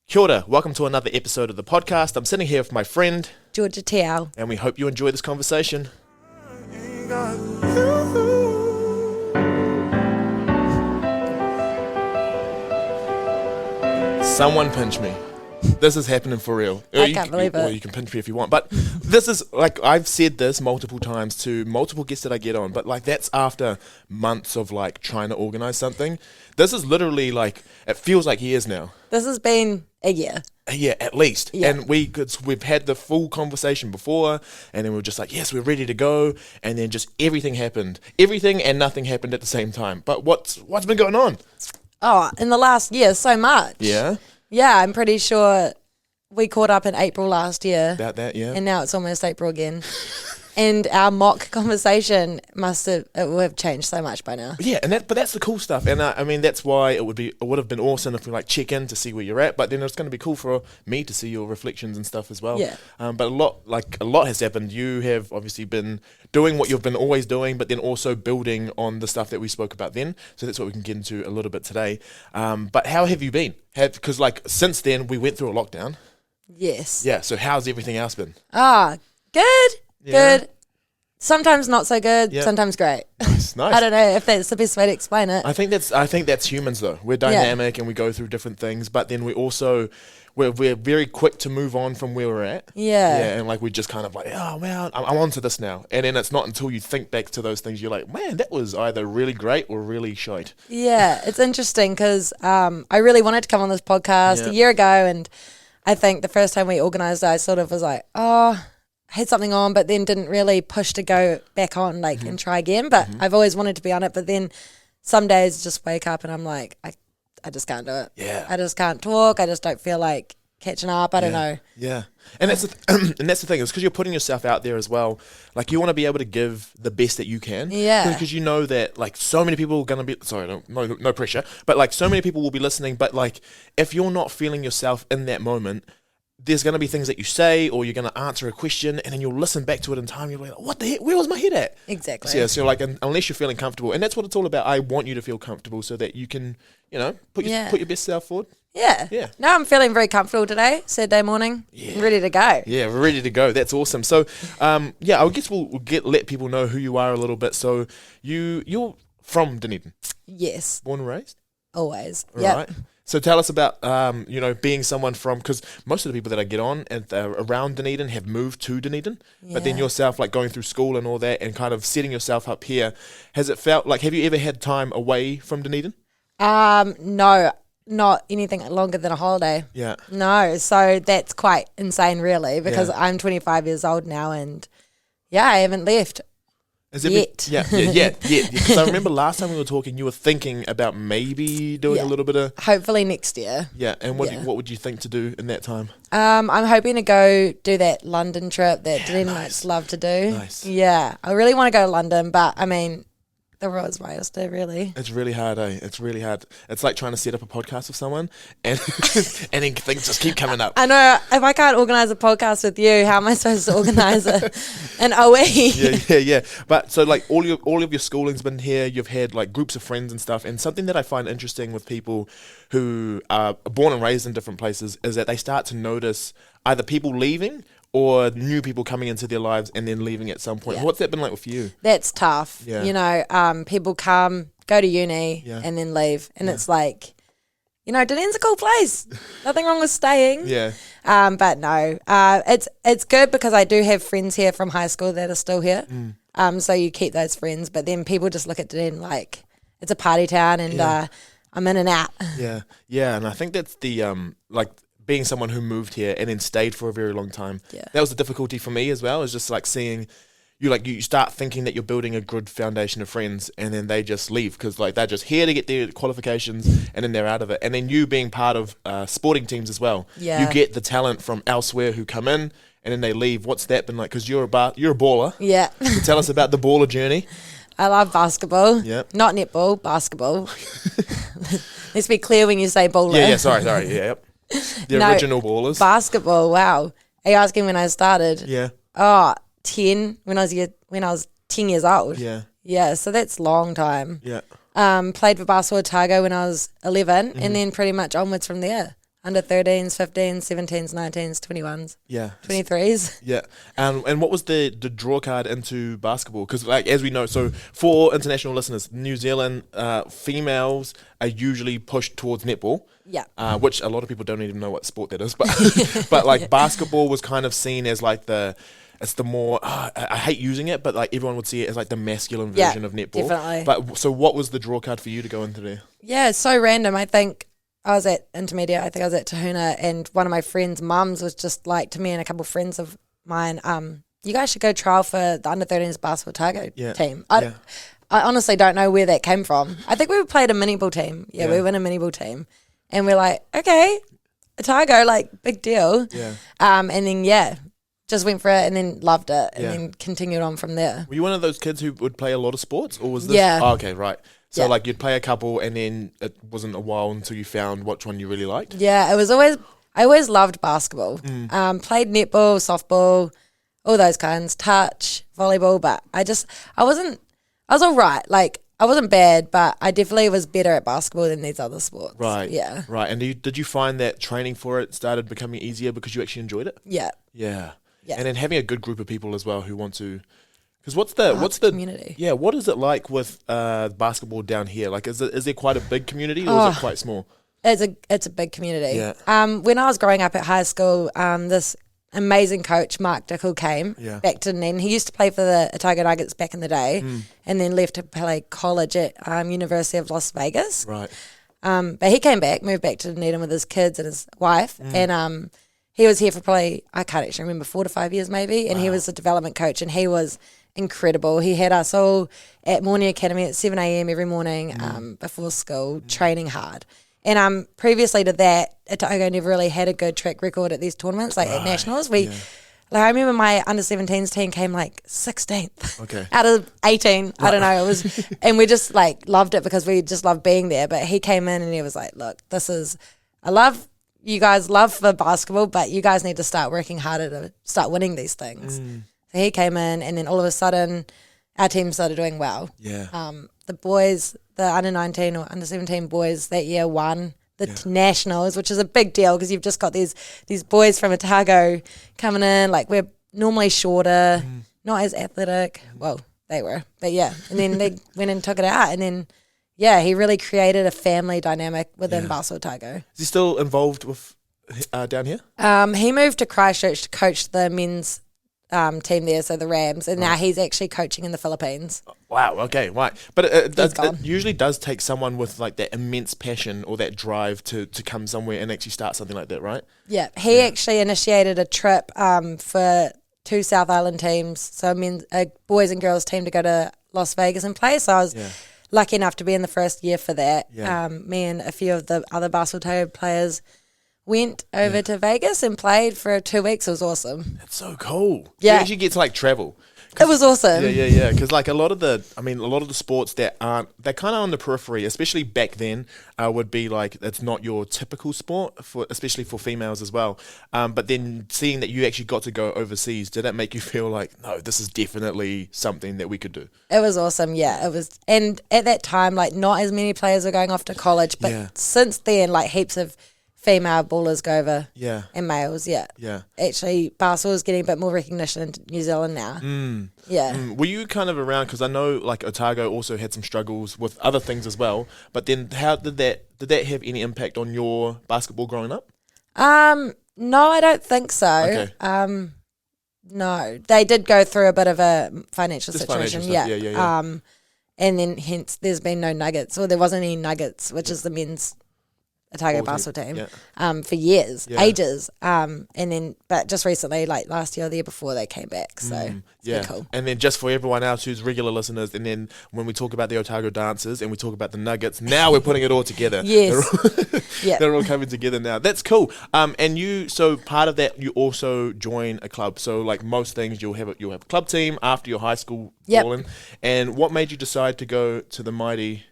Kia ora, welcome to another episode of the podcast. I'm sitting here with my friend Georgia Tiao. and we hope you enjoy this conversation. Someone pinch me. This is happening for real. I can't believe it. Or you can pinch me if you want. But this is, like, I've said this multiple times to multiple guests that I get on, but, like, that's after months of, like, trying to organize something. This is literally, like, it feels like years now. This has been a year. Yeah, at least. Yeah. And we've had the full conversation before, and then we were just like, yes, we're ready to go. And then just everything happened. Everything and nothing happened at the same time. But what's been going on? Oh, in the last year, so much. Yeah? Yeah, I'm pretty sure we caught up in April last year. About that, yeah. And now it's almost April again. And our mock conversation would have changed so much by now. Yeah, but that's the cool stuff, and I mean that's why it would have been awesome if we like check in to see where you're at. But then it's going to be cool for me to see your reflections and stuff as well. Yeah. But a lot has happened. You have obviously been doing what you've been always doing, but then also building on the stuff that we spoke about then. So that's what we can get into a little bit today. But how have you been? Because like since then we went through a lockdown. Yes. Yeah. So how's everything else been? Good. Yeah. Good. Sometimes not so good. Yeah. Sometimes great. Nice. I don't know if that's the best way to explain it. I think that's humans though. We're dynamic and we go through different things, but then we're very quick to move on from where we're at. Yeah. Yeah, and like we just kind of like, oh man, I'm onto this now. And then it's not until you think back to those things you're like, man, that was either really great or really shite. Yeah, it's interesting because I really wanted to come on this podcast Yeah. a year ago, and I think the first time we organised it, I sort of was like, I had something on, but then didn't really push to go back on and try again. But I've always wanted to be on it. But then some days just wake up and I'm like, I just can't do it. Yeah. I just can't talk. I just don't feel like catching up. I don't know. Yeah. And that's the thing, is because you're putting yourself out there as well. Like you want to be able to give the best that you can. Yeah. Because you know that like so many people are going to be, sorry, no pressure, but like so many people will be listening. But like if you're not feeling yourself in that moment, there's going to be things that you say, or you're going to answer a question and then you'll listen back to it in time. You'll be like, what the heck? Where was my head at? Exactly. So like, unless you're feeling comfortable, and that's what it's all about. I want you to feel comfortable so that you can, put your best self forward. Yeah. Yeah. No, I'm feeling very comfortable today, Saturday morning. Yeah. I'm ready to go. Yeah, we're ready to go. That's awesome. So, I guess we'll let people know who you are a little bit. So you're from Dunedin? Yes. Born and raised? Always. Yeah. Right. So tell us about, being someone from, because most of the people that I get on and around Dunedin have moved to Dunedin, but then yourself, like going through school and all that and kind of setting yourself up here, has it felt like, have you ever had time away from Dunedin? No, not anything longer than a holiday. Yeah. No, so that's quite insane really, because I'm 25 years old now and I haven't left. Yet. Yeah. Because I remember last time we were talking, you were thinking about maybe doing a little bit of... Hopefully next year. Yeah, and what would you think to do in that time? I'm hoping to go do that London trip that Dunedinites love to do. Nice. Yeah, I really want to go to London, but I mean, the road's my oyster, really. It's really hard, eh? It's really hard. It's like trying to set up a podcast with someone and and then things just keep coming up. I know. If I can't organise a podcast with you, how am I supposed to organise an OE? Yeah. But so like all of your schooling's been here. You've had like groups of friends and stuff. And something that I find interesting with people who are born and raised in different places is that they start to notice either people leaving or new people coming into their lives and then leaving at some point. Yeah. What's that been like with you? That's tough. Yeah. People come, go to uni and then leave. And it's like, Dunedin's a cool place. Nothing wrong with staying. Yeah. But no, it's good because I do have friends here from high school that are still here. So you keep those friends, but then people just look at Dunedin like it's a party town and I'm in and out. Yeah. And I think that's the, being someone who moved here and then stayed for a very long time. Yeah. That was the difficulty for me as well, is just like seeing you start thinking that you're building a good foundation of friends and then they just leave because like they're just here to get their qualifications and then they're out of it. And then you being part of sporting teams as well. Yeah. You get the talent from elsewhere who come in and then they leave. What's that been like? Because you're a baller. Yeah. So tell us about the baller journey. I love basketball. Yeah. Not netball, basketball. Let's be clear when you say baller. Yeah, sorry. Yeah, yep. The original ballers. Basketball, wow. Are you asking when I started? Yeah. 10, when I was 10 years old. Yeah. Yeah, so that's a long time. Yeah. Played for Basketball Otago when I was 11 and then pretty much onwards from there. under 13s, 15s, 17s, 19s, 21s, Yeah. 23s. Yeah. And what was the draw card into basketball? Because, like, as we know, so for international listeners, New Zealand females are usually pushed towards netball. Yeah. Which a lot of people don't even know what sport that is. But, but like, basketball was kind of seen as, like, it's the more, I hate using it, but, like, everyone would see it as, like, the masculine version of netball. Definitely. But so what was the draw card for you to go into there? Yeah, it's so random. I think I was at intermediate. I think I was at Tahuna, and one of my friends' mums was just like to me and a couple of friends of mine, you guys should go trial for the under 13s basketball Otago team. I honestly don't know where that came from. I think we played a mini ball team. Yeah, we were in a mini ball team, and we're like, okay, Otago, like, big deal. Yeah. And then just went for it and then loved it and then continued on from there. Were you one of those kids who would play a lot of sports, or was this? Yeah. Oh, okay, right. So, like, you'd play a couple, and then it wasn't a while until you found which one you really liked? Yeah, I always loved basketball. Played netball, softball, all those kinds, touch, volleyball, but I was all right. Like, I wasn't bad, but I definitely was better at basketball than these other sports. Right. Yeah. Right. And did you find that training for it started becoming easier because you actually enjoyed it? Yeah. Yeah. Yeah. And then having a good group of people as well who want to... Because what's the community? Yeah, what is it like with basketball down here? Like, is there quite a big community, or is it quite small? It's a big community. Yeah. When I was growing up at high school, this amazing coach, Mark Dickel, came back to Dunedin. He used to play for the Otago Nuggets back in the day, and then left to play college at University of Las Vegas. Right. But he came back, moved back to Dunedin with his kids and his wife, and he was here for probably, I can't actually remember, 4 to 5 years maybe, and he was a development coach, and he was incredible. He had us all at morning academy at 7 a.m. every morning before school, training hard. And previously to that, Otago never really had a good track record at these tournaments, like at nationals. Like, I remember my under 17s team came like 16th out of 18. I don't know. It was, and we just like loved it because we just loved being there. But he came in and he was like, "Look, I love you guys, love for basketball, but you guys need to start working harder to start winning these things." So he came in, and then all of a sudden, our team started doing well. Yeah. The boys, the under 19 or under 17 boys that year won the nationals, which is a big deal because you've just got these boys from Otago coming in. Like, we're normally shorter, not as athletic. Well, they were, but yeah. And then they went and took it out, and then he really created a family dynamic within basketball Otago. Is he still involved with down here? He moved to Christchurch to coach the men's team there, so the Rams, and now he's actually coaching in the Philippines. Wow, okay, right. But it usually does take someone with like that immense passion or that drive to come somewhere and actually start something like that, right? Yeah, he actually initiated a trip for 2 South Island teams, so a boys and girls team, to go to Las Vegas and play. So I was lucky enough to be in the first year for that. Me and a few of the other basketball players went over to Vegas and played for 2 weeks. It was awesome. That's so cool. Yeah. You actually get to like travel. It was awesome. Yeah. Because like a lot of the sports that they're kind of on the periphery, especially back then, would be like, it's not your typical sport, especially for females as well. But then seeing that you actually got to go overseas, did that make you feel like, no, this is definitely something that we could do? It was awesome. Yeah, it was. And at that time, like, not as many players were going off to college, but since then, like, heaps of female ballers go over, and males, Actually, basketball is getting a bit more recognition in New Zealand now. Were you kind of around, because I know like Otago also had some struggles with other things as well, but then how did that have any impact on your basketball growing up? No, I don't think so. Okay. No, they did go through a bit of a financial situation. Yeah. And then hence there's been no Nuggets, or there wasn't any Nuggets, which is the men's Otago basketball team, for years, ages. And then, but just recently, like last year or the year before, they came back. So it's been cool. And then just for everyone else who's regular listeners, and then when we talk about the Otago dancers and we talk about the Nuggets, now we're putting it all together. Yes. They're all coming together now. That's cool. And so part of that, you also join a club. So like most things, you'll have a club team after your high school balling. And what made you decide to go to the mighty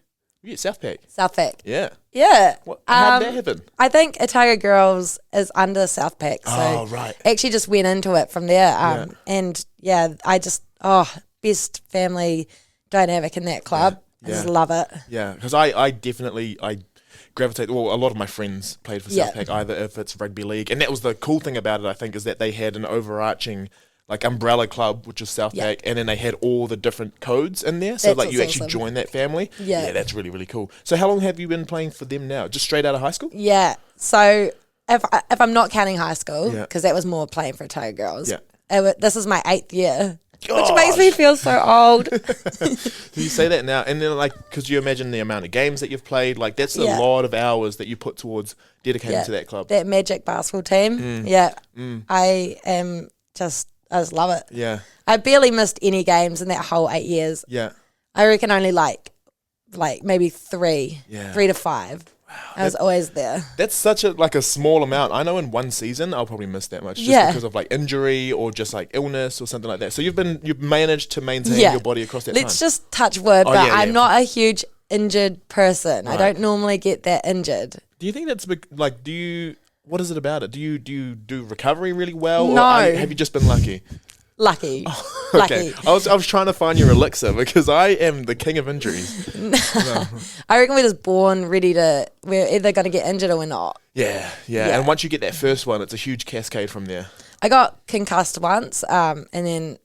Southpack? Southpack. Yeah. Yeah. How did that happen? I think Otago Girls is under Southpack. So actually just went into it from there. And I just, best family dynamic in that club. I just love it. Yeah, because I gravitate. Well, a lot of my friends played for Southpack, either if it's rugby league, and that was the cool thing about it. I think is that they had an overarching like umbrella club, which is Southpack, and then they had all the different codes in there. So like you actually join that family. Yeah, that's really, really cool. So how long have you been playing for them now? Just straight out of high school? Yeah. So if I'm not counting high school, because that was more playing for Otago girls. Yeah. This is my 8th year. Gosh. Which makes me feel so old. You say that now, and then like, because you imagine the amount of games that youve played, like that's a lot of hours that you put towards dedicating to that club. That magic basketball team. I just love it. Yeah. I barely missed any games in that whole 8 years. Yeah. I reckon only like maybe 3 to 5. Wow. I was always there. That's such a small amount. I know in one season I'll probably miss that much just because of like injury or just like illness or something like that. So you've managed to maintain your body across that time. Let's just touch wood, but I'm not a huge injured person. Right. I don't normally get that injured. Do you think that's like what is it about it? Do you do recovery really well? No. Or have you just been lucky? Lucky. Oh, okay. Lucky. I was trying to find your elixir because I am the king of injuries. No. I reckon we're just born ready we're either going to get injured or we're not. Yeah. And once you get that first one, it's a huge cascade from there. I got concussed once, and then,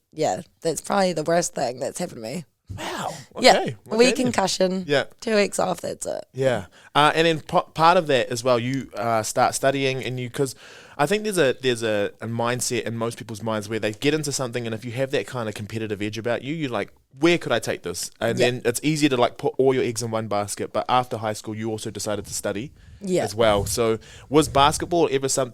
that's probably the worst thing that's happened to me. Wow. Okay. Yeah. Week concussion. Yeah. 2 weeks off. That's it. Yeah. And then part of that as well, you start studying, and because I think there's a mindset in most people's minds where they get into something, and if you have that kind of competitive edge about you, you're like, where could I take this? And then it's easier to like put all your eggs in one basket. But after high school, you also decided to study as well. So was basketball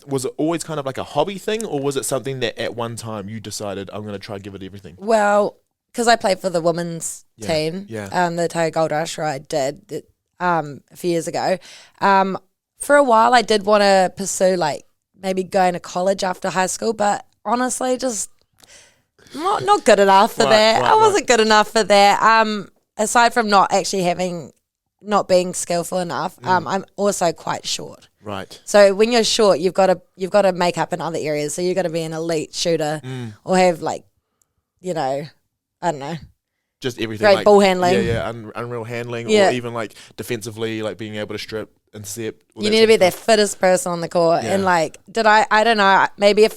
was it always kind of like a hobby thing, or was it something that at one time you decided I'm going to try and give it everything? Well, because I played for the women's team, the Otago Gold Rush, I did a few years ago. For a while, I did want to pursue like maybe going to college after high school, but honestly, just not good enough for that. I wasn't good enough for that. Aside from not being skillful enough, I'm also quite short. Right. So when you're short, you've got to make up in other areas. So you've got to be an elite shooter or have like, I don't know. Just everything. Great like, ball handling. Yeah, unreal handling, or even like defensively, like being able to strip, intercept. You need to be the fittest person on the court. And like, I don't know, maybe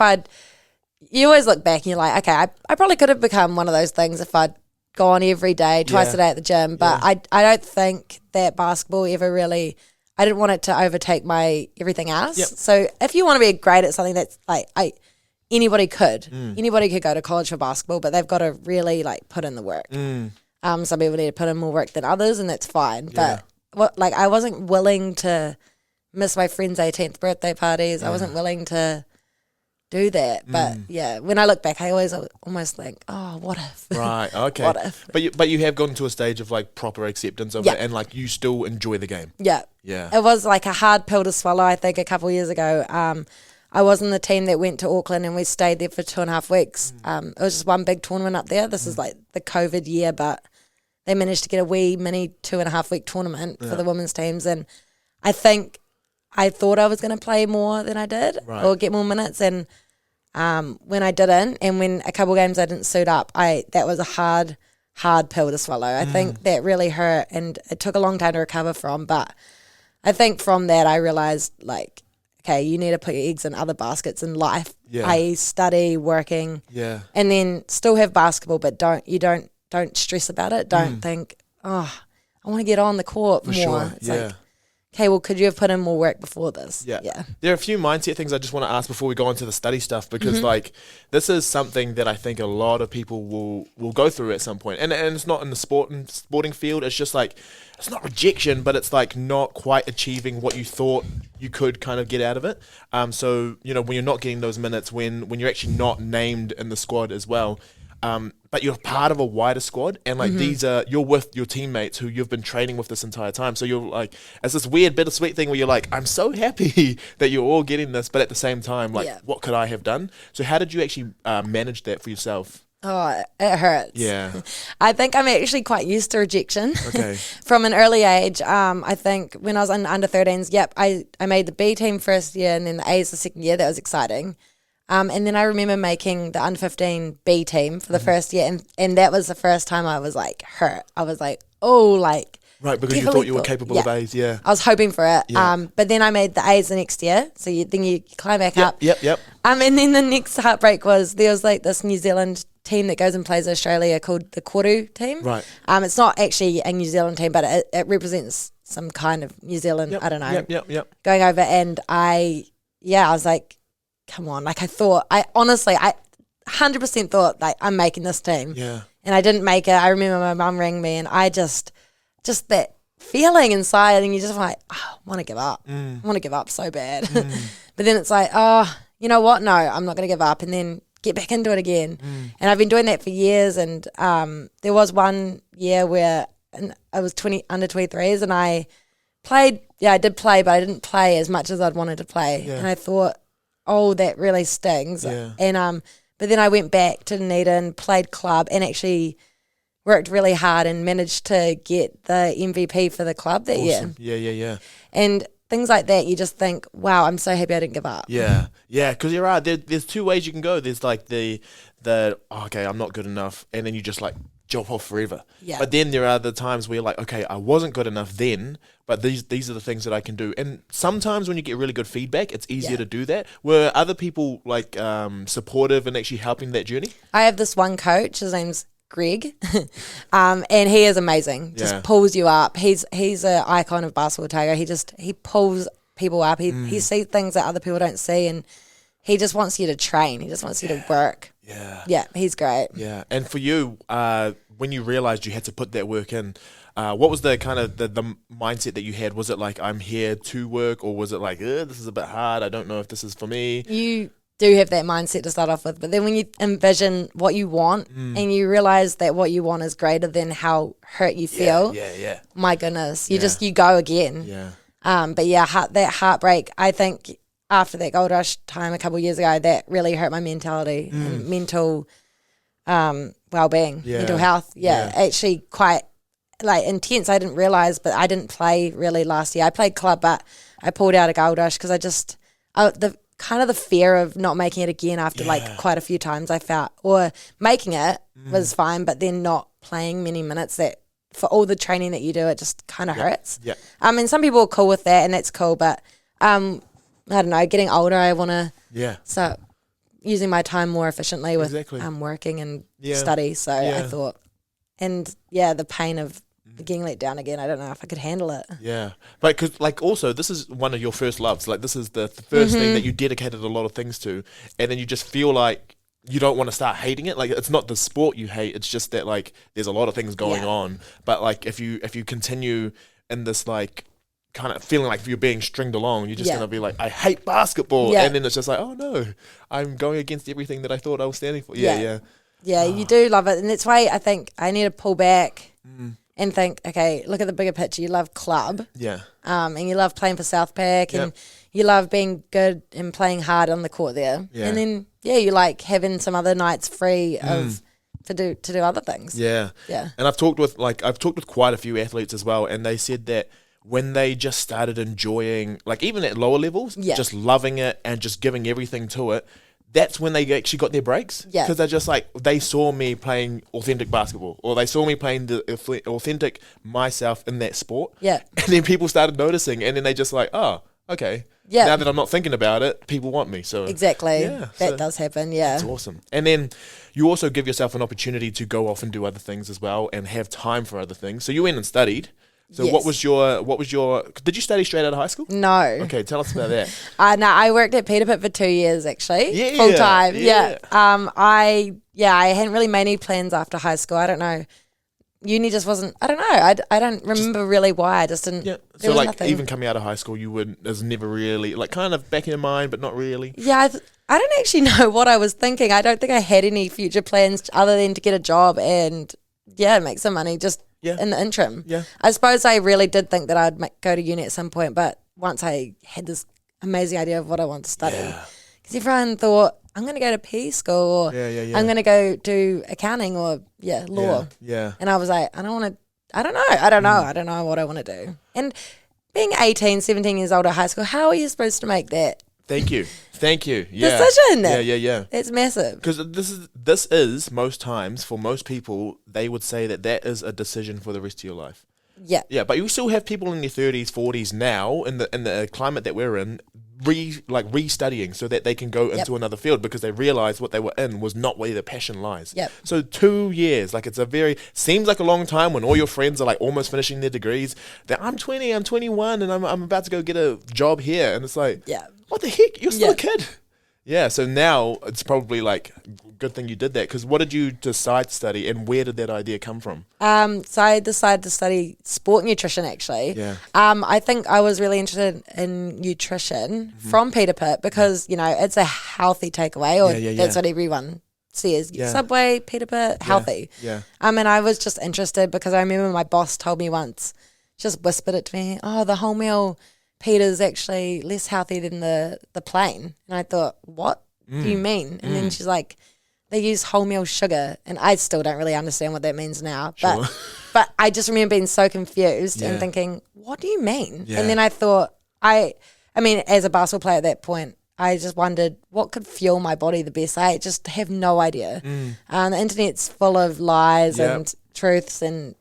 you always look back and you're like, okay, I probably could have become one of those things if I'd gone every day, twice a day at the gym. But I don't think that basketball ever really, I didn't want it to overtake my everything else. Yep. So if you want to be great at something that's like, anybody could go to college for basketball, but they've got to really like put in the work. Some people need to put in more work than others, and that's fine. But I wasn't willing to miss my friends' 18th birthday parties. I wasn't willing to do that. But when I look back, I always almost think, oh, what if? Right. Okay. What if? But you have gotten to a stage of like proper acceptance of it, and like you still enjoy the game. Yeah. Yeah. It was like a hard pill to swallow. I think a couple of years ago. I was in the team that went to Auckland, and we stayed there for 2.5 weeks. It was just one big tournament up there. This is like the COVID year, but they managed to get a wee mini 2.5 week tournament for the women's teams. And I think I thought I was going to play more than I did or get more minutes. And when I didn't, and when a couple games I didn't suit up, that was a hard pill to swallow. I think that really hurt, and it took a long time to recover from. But I think from that I realised, like, okay, you need to put your eggs in other baskets in life, i.e. study, working, and then still have basketball, but don't stress about it. Don't think, I want to get on the court more. Sure. It's like, okay, well, could you have put in more work before this? Yeah. There are a few mindset things I just want to ask before we go into the study stuff, because like this is something that I think a lot of people will go through at some point. And it's not in the sporting field. It's just like, it's not rejection, but it's like not quite achieving what you thought you could kind of get out of it. So, when you're not getting those minutes, when you're actually not named in the squad as well, but you're part of a wider squad, and like you're with your teammates who you've been training with this entire time. So you're like, it's this weird bittersweet thing where you're like, I'm so happy that you're all getting this, but at the same time, like, what could I have done? So how did you actually manage that for yourself? Oh, it hurts. Yeah. I think I'm actually quite used to rejection. Okay. From an early age. I think when I was in under 13s, I made the B team first year, and then the A's the second year. That was exciting. And then I remember making the under 15 B team for the first year, and that was the first time I was like hurt. I was like, oh, like Right, because you definitely thought you were capable of A's, yeah. I was hoping for it. Yeah. But then I made the A's the next year. So then you climb back up. Yep. And then the next heartbreak was there was like this New Zealand team that goes and plays Australia called the Koru team. Right. It's not actually a New Zealand team, but it represents some kind of New Zealand, I don't know. Yep. Going over, and I was like, come on. Like I honestly 100% thought like I'm making this team. Yeah. And I didn't make it. I remember my mum rang me, and I just that feeling inside, and you just like, oh, I want to give up. I want to give up so bad. But then it's like, oh, you know what? No, I'm not going to give up, and then get back into it again. And I've been doing that for years. And there was one year where I was under 23s, and I played. Yeah, I did play, but I didn't play as much as I'd wanted to play. Yeah. And I thought, oh, that really stings. Yeah. And but then I went back to Dunedin, played club, and actually worked really hard and managed to get the MVP for the club that year. Yeah. And things like that, you just think, wow, I'm so happy I didn't give up. Yeah, because you're right. There's two ways you can go. There's like the okay, I'm not good enough, and then you just like drop off forever. Yeah. But then there are the times where you're like, okay, I wasn't good enough then, but these are the things that I can do. And sometimes when you get really good feedback, it's easier to do that. Were other people like supportive and actually helping that journey? I have this one coach, his name's Greg, and he is amazing. Just pulls you up. He's an icon of basketball Otago. He pulls people up. He sees things that other people don't see, and he just wants you to train. He just wants you to work. Yeah, he's great. Yeah, and for you, when you realized you had to put that work in, what was the kind of the mindset that you had? Was it like, I'm here to work, or was it like, this is a bit hard, I don't know if this is for me? You do have that mindset to start off with, but then when you envision what you want and you realize that what you want is greater than how hurt you feel, my goodness, you go again. But that heartbreak, I think after that Gold Rush time a couple of years ago, that really hurt my mentality and mental well-being, mental health. Actually quite like intense. I didn't realize, but I didn't play really last year. I played club, but I pulled out of Gold Rush because I just the fear of not making it again after like quite a few times I felt, or making it was fine, but then not playing many minutes, that for all the training that you do, it just kind of hurts. And some people are cool with that, and that's cool, but I don't know, getting older, I want to start using my time more efficiently with working and study. So I thought, and the pain of getting let down again, I don't know if I could handle it. Yeah, but because like also this is one of your first loves. Like this is the first thing that you dedicated a lot of things to, and then you just feel like you don't want to start hating it. Like it's not the sport you hate; it's just that like there's a lot of things going on. But like if you continue in this like kind of feeling like you're being stringed along, you're just gonna be like, I hate basketball, and then it's just like, oh no, I'm going against everything that I thought I was standing for. You do love it, and that's why I think I need to pull back and think, okay, look at the bigger picture. You love club, and you love playing for South Pack, and you love being good and playing hard on the court there, and then you like having some other nights free to do other things. And I've talked with quite a few athletes as well, and they said that when they just started enjoying, like even at lower levels, just loving it and just giving everything to it, that's when they actually got their breaks. Because they're just like, they saw me playing authentic basketball, or they saw me playing the authentic myself in that sport. And then people started noticing, and then they just like, oh, okay. Now that I'm not thinking about it, people want me. So that does happen. It's awesome. And then you also give yourself an opportunity to go off and do other things as well, and have time for other things. So you went and studied. So what was your, did you study straight out of high school? No. Okay, tell us about that. No, I worked at Peter Pitt for 2 years actually, full time. I hadn't really made any plans after high school. I don't know. Uni just wasn't, I don't know. I don't remember really why. I just didn't. So like nothing. Even coming out of high school, you would, it was never really, like kind of back in your mind, but not really. I don't actually know what I was thinking. I don't think I had any future plans other than to get a job and make some money just in the interim. I suppose I really did think that I'd go to uni at some point, but once I had this amazing idea of what I want to study, because everyone thought, I'm going to go to PE school, or I'm going to go do accounting or law. And I was like, I don't know what I want to do. And being 18, 17 years old at high school, how are you supposed to make that? Thank you. Decision. It's massive. Because this is most times, for most people, they would say that is a decision for the rest of your life. Yeah. Yeah, but you still have people in their 30s, 40s now in the climate that we're in, restudying so that they can go into another field because they realize what they were in was not where their passion lies. Yep. So 2 years, like seems like a long time when all your friends are like almost finishing their degrees. That I'm 20, I'm 21, and I'm about to go get a job here, and it's like, what the heck? You're still a kid. Yeah, so now it's probably like good thing you did that, because what did you decide to study and where did that idea come from? So I decided to study sport nutrition actually. Yeah. I think I was really interested in nutrition from Peter Pitt because, it's a healthy takeaway, or that's what everyone says. Yeah. Subway, Peter Pitt, healthy. Yeah. And I was just interested because I remember my boss told me once, just whispered it to me, the whole meal Peter's actually less healthy than the plain. And I thought, what do you mean? And then she's like, they use wholemeal sugar. And I still don't really understand what that means now. Sure. But I just remember being so confused and thinking, what do you mean? Yeah. And then I thought, I mean, as a basketball player at that point, I just wondered what could fuel my body the best. I just have no idea. The internet's full of lies and truths and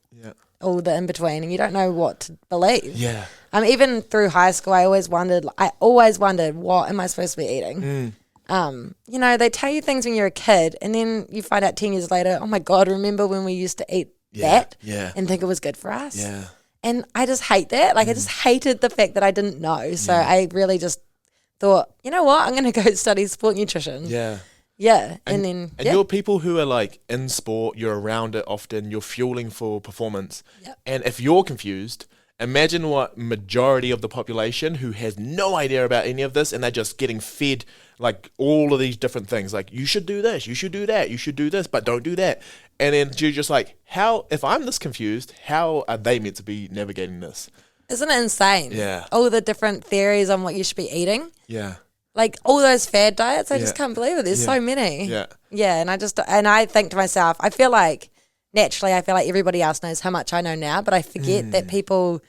all the in between, and you don't know what to believe. Yeah. Even through high school, I always wondered, what am I supposed to be eating? They tell you things when you're a kid, and then you find out 10 years later, oh my God, remember when we used to eat that and think it was good for us? Yeah. And I just hate that. I just hated the fact that I didn't know. So I really just thought, you know what, I'm going to go study sport nutrition. Yeah. Yeah. And you're people who are like in sport, you're around it often, you're fueling for performance. Yep. And if you're confused, imagine what majority of the population who has no idea about any of this, and they're just getting fed like all of these different things. Like, you should do this, you should do that, you should do this, but don't do that. And then you're just like, if I'm this confused, how are they meant to be navigating this? Isn't it insane? Yeah. All the different theories on what you should be eating. Yeah. Like all those fad diets, I just can't believe it. There's so many. Yeah. Yeah, and I think to myself, I feel like everybody else knows how much I know now, but I forget that people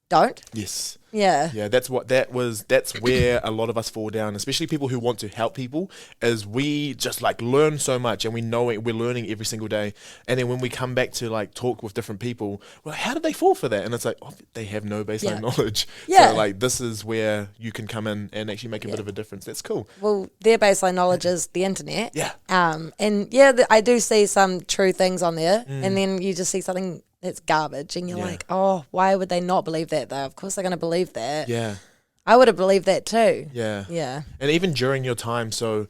don't. Yes. Yeah. Yeah, that's where a lot of us fall down, especially people who want to help people, is we just like learn so much and we know it, we're learning every single day. And then when we come back to like talk with different people, well, how did they fall for that? And it's like, they have no baseline knowledge. Yeah. So like, this is where you can come in and actually make a bit of a difference. That's cool. Well, their baseline knowledge is the internet. Yeah. I do see some true things on there, and then you just see something that's garbage, and you're like, oh, why would they not believe that though? Of course they're going to believe that. Yeah. I would have believed that too. Yeah. Yeah. And even during your time, so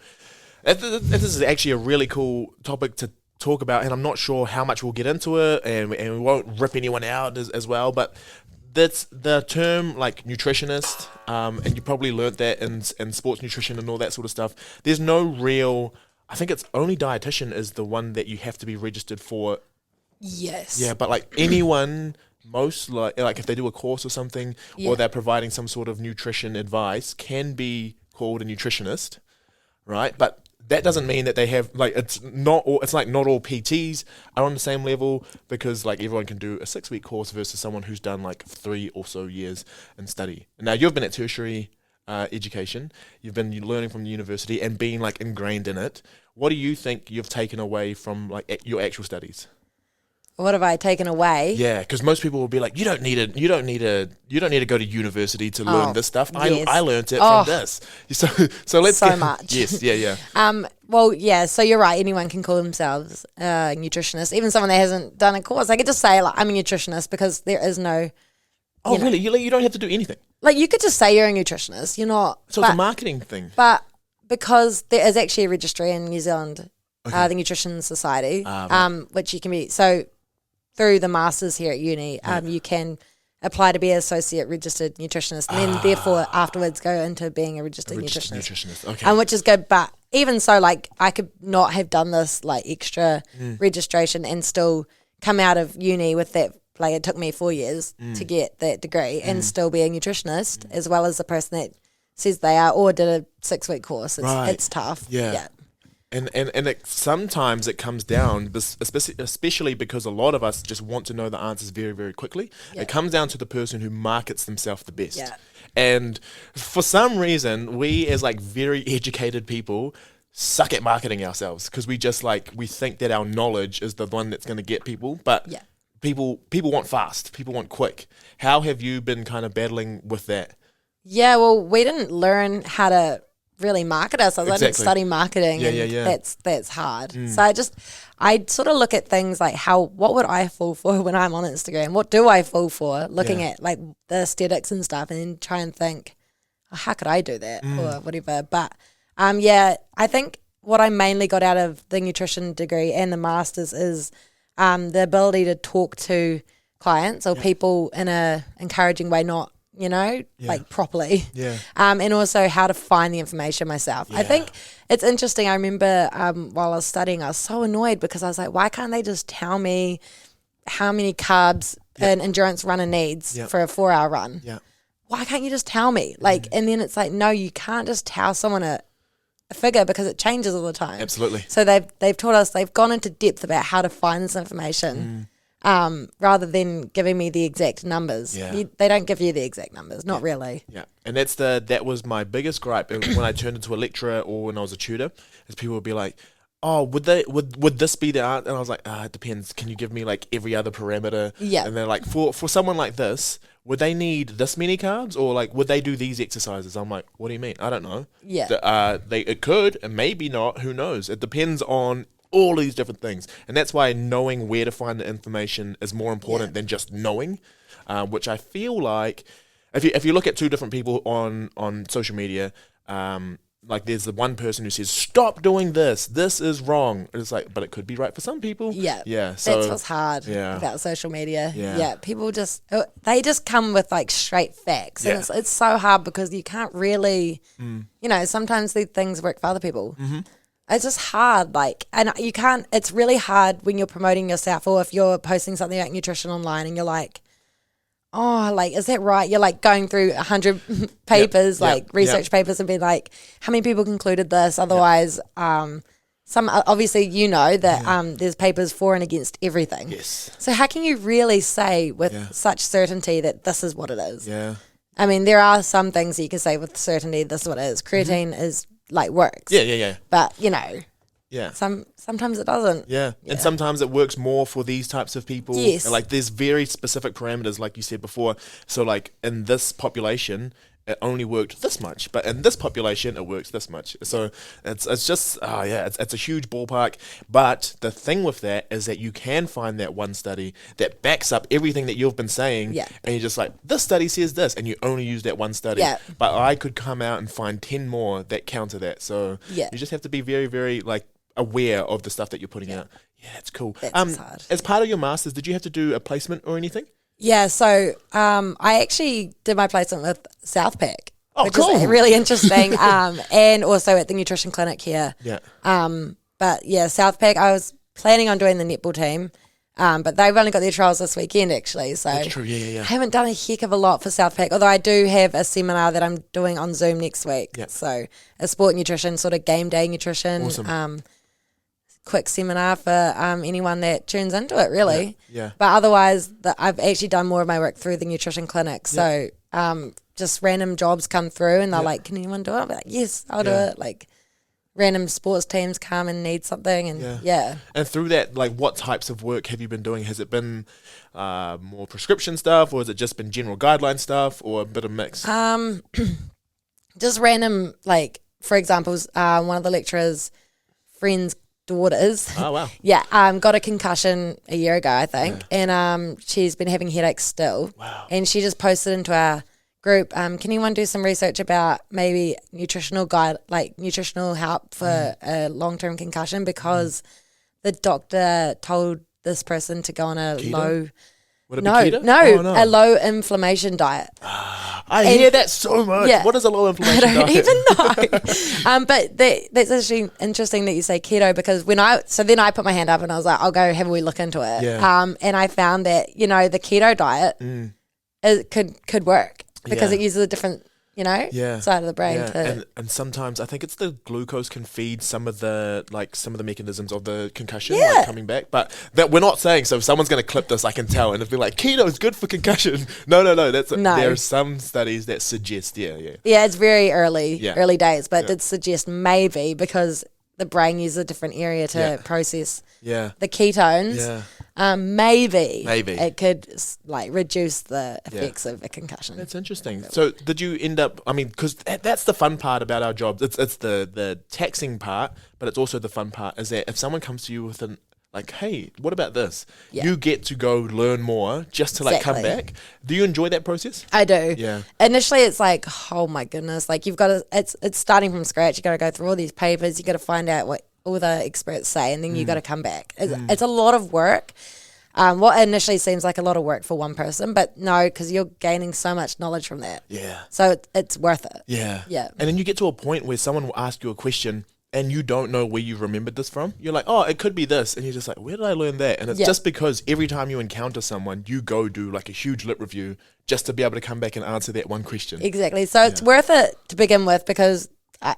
this is actually a really cool topic to talk about, and I'm not sure how much we'll get into it, and we won't rip anyone out as well, but that's the term like nutritionist, and you probably learnt that in sports nutrition and all that sort of stuff. There's no real, I think it's only dietitian is the one that you have to be registered for. Yes. Yeah, but like anyone, most like if they do a course or something, or they're providing some sort of nutrition advice, can be called a nutritionist, right? But that doesn't mean that they have like not all PTs are on the same level, because like everyone can do a 6-week course versus someone who's done like 3 or so years in study. Now you've been at tertiary education, you've been learning from the university and being like ingrained in it. What do you think you've taken away from like your actual studies? What have I taken away? Yeah, because most people will be like, you don't need to go to university to learn this stuff. Yes. I learned it from this. So let's so much. Yes, yeah. Well, yeah. So you're right. Anyone can call themselves a nutritionist, even someone that hasn't done a course. I could just say like I'm a nutritionist because there is no. Oh, really? You don't have to do anything. Like you could just say you're a nutritionist. You're not. So it's a marketing thing. But because there is actually a registry in New Zealand, the Nutrition Society, right. which you can be through the masters here at uni, you can apply to be an associate registered nutritionist, and then therefore afterwards go into being a registered nutritionist. Okay. Which is good, but even so, like I could not have done this like extra registration and still come out of uni with that. Like it took me 4 years to get that degree and still be a nutritionist as well as the person that says they are or did a 6-week course. It's tough. Yeah. And sometimes it comes down, especially because a lot of us just want to know the answers very, very quickly. Yeah. It comes down to the person who markets themselves the best. Yeah. And for some reason, we as like very educated people suck at marketing ourselves because we think that our knowledge is the one that's going to get people. But people want fast, people want quick. How have you been kind of battling with that? Yeah, well, we didn't learn how to really market ourselves. I didn't study marketing. Yeah. That's hard. So I sort of look at things like what would I fall for when I'm on Instagram? What do I fall for? Looking at like the aesthetics and stuff, and then try and think, oh, how could I do that or whatever. But I think what I mainly got out of the nutrition degree and the masters is the ability to talk to clients or people in a encouraging way, not like properly. Yeah. And also how to find the information myself. Yeah. I think it's interesting. I remember while I was studying, I was so annoyed because I was like, why can't they just tell me how many carbs an endurance runner needs for a 4-hour run? Yeah. Why can't you just tell me? Like, and then it's like, no, you can't just tell someone a figure because it changes all the time. Absolutely. So they've taught us, they've gone into depth about how to find this information. Rather than giving me the exact numbers. Yeah. They don't give you the exact numbers, not really. Yeah, and that was my biggest gripe when I turned into a lecturer or when I was a tutor, is people would be like, oh, would this be the art? And I was like, it depends. Can you give me like every other parameter? Yeah. And they're like, for someone like this, would they need this many carbs, or like would they do these exercises? I'm like, what do you mean? I don't know. Yeah. It could, and maybe not. Who knows? It depends on all these different things, and that's why knowing where to find the information is more important than just knowing, which I feel like if you look at two different people on social media, like there's the one person who says stop doing this is wrong, it's like, but it could be right for some people. So that's what's hard about social media. People just come with like straight facts, and it's so hard because you can't really sometimes these things work for other people. It's just hard, and you can't, it's really hard when you're promoting yourself, or if you're posting something about nutrition online and you're like, oh, like, is that right? You're like going through 100 papers, research papers, and being like, how many people concluded this? Otherwise, some, obviously, that there's papers for and against everything. Yes. So how can you really say with such certainty that this is what it is? Yeah. I mean, there are some things that you can say with certainty, this is what it is. Creatine is like works. Yeah. But sometimes it doesn't. Yeah. And sometimes it works more for these types of people. Yes. And like there's very specific parameters, like you said before. So like in this population, it only worked this much, but in this population, it works this much. So it's just it's a huge ballpark. But the thing with that is that you can find that one study that backs up everything that you've been saying, and you're just like, this study says this, and you only use that one study. But I could come out and find 10 more that counter that. So you just have to be very, very like aware of the stuff that you're putting out. Yeah, that's cool. That's hard. As part of your masters, did you have to do a placement or anything? Yeah, so I actually did my placement with Southpack, which cool. is really interesting, and also at the nutrition clinic here. Yeah. But yeah, Southpack, I was planning on doing the netball team, but they've only got their trials this weekend actually, so that's true. Yeah. I haven't done a heck of a lot for Southpack, although I do have a seminar that I'm doing on Zoom next week. Yeah. So a sport nutrition, sort of game day nutrition. Awesome. Quick seminar for anyone that tunes into it, really. Yeah. But otherwise, I've actually done more of my work through the nutrition clinic. So just random jobs come through and they're like, can anyone do it? I'm like, yes, I'll do it. Like random sports teams come and need something. And And through that, like what types of work have you been doing? Has it been more prescription stuff, or has it just been general guideline stuff, or a bit of mix? Just random, like, for example, one of the lecturers' friends' daughters. Oh, wow. Got a concussion a year ago, I think. And she's been having headaches still. Wow. And she just posted into our group, can anyone do some research about maybe nutritional help for a long-term concussion, because the doctor told this person to go on a keto? a low inflammation diet. I hear that so much. What is a low inflammation diet? I don't even know. But that's actually interesting that you say keto, because then I put my hand up and I was like, I'll go have a wee look into it. And I found that, the keto diet could work, because it uses a different side of the brain. And sometimes I think it's the glucose can feed some of the mechanisms of the concussion like coming back. But that we're not saying, so if someone's going to clip this, I can tell, and it'll be like, keto is good for concussion. No. There are some studies that suggest, it's very early days, but it did suggest maybe because the brain uses a different area to process the ketones. Maybe Maybe. it could like reduce the effects of a concussion. That's interesting. So did you end up, I mean, because that's the fun part about our jobs. It's the taxing part, but it's also the fun part is that if someone comes to you with an, like, hey, what about this? Yeah. You get to go learn more just to like come back. Do you enjoy that process? I do. Yeah. Initially, it's like, oh my goodness, like you've got to. It's starting from scratch. You got to go through all these papers. You got to find out what all the experts say, and then you got to come back. It's a lot of work. What initially seems like a lot of work for one person, but no, because you're gaining so much knowledge from that. Yeah. So it's worth it. Yeah. Yeah. And then you get to a point where someone will ask you a question and you don't know where you remembered this from. You're like, oh, it could be this. And you're just like, where did I learn that? And it's just because every time you encounter someone, you go do like a huge lit review just to be able to come back and answer that one question. Exactly. So it's worth it to begin with because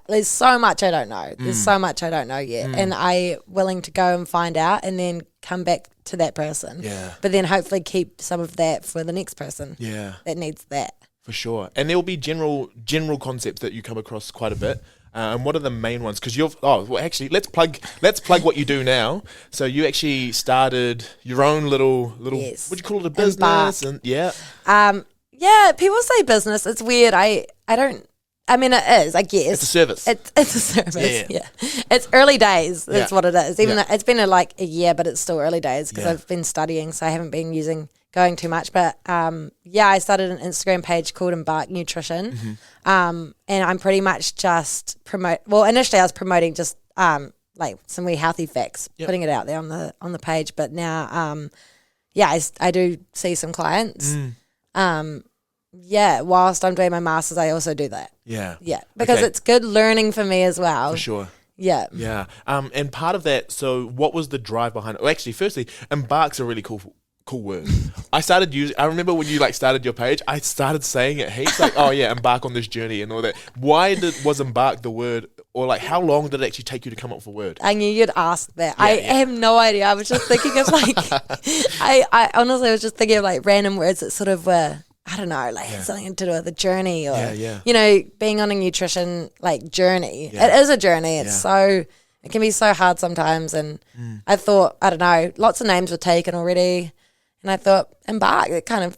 there's so much I don't know. There's so much I don't know yet. And I'm willing to go and find out and then come back to that person. Yeah. But then hopefully keep some of that for the next person that needs that. For sure. And there will be general concepts that you come across quite a bit. And what are the main ones? Because actually, let's plug what you do now. So you actually started your own little Yes. what do you call it, a business? Embark. And Yeah, people say business. It's weird. I don't. I mean, it is. I guess it's a service. It's a service. Yeah. It's early days. That's what it is. Even though it's been like a year, but it's still early days because I've been studying, so I haven't been going too much. But I started an Instagram page called Embark Nutrition, and I'm pretty much just initially I was promoting just like some wee healthy facts, putting it out there on the page. But now, I do see some clients. Whilst I'm doing my masters, I also do that. Yeah, because it's good learning for me as well. For sure. Yeah. And part of that. So, what was the drive behind it? Well, actually, firstly, Embark's a really cool word. I remember when you like started your page, I started saying it heaps, like, oh yeah, embark on this journey and all that. Why was embark the word, or like how long did it actually take you to come up with a word? I knew you'd ask that. I have no idea. I was just thinking of like, I honestly was just thinking of like random words that sort of were, I don't know, like something to do with a journey or, you know, being on a nutrition like journey. It is a journey. It's it can be so hard sometimes. And I thought, I don't know, lots of names were taken already. And I thought, Embark, I don't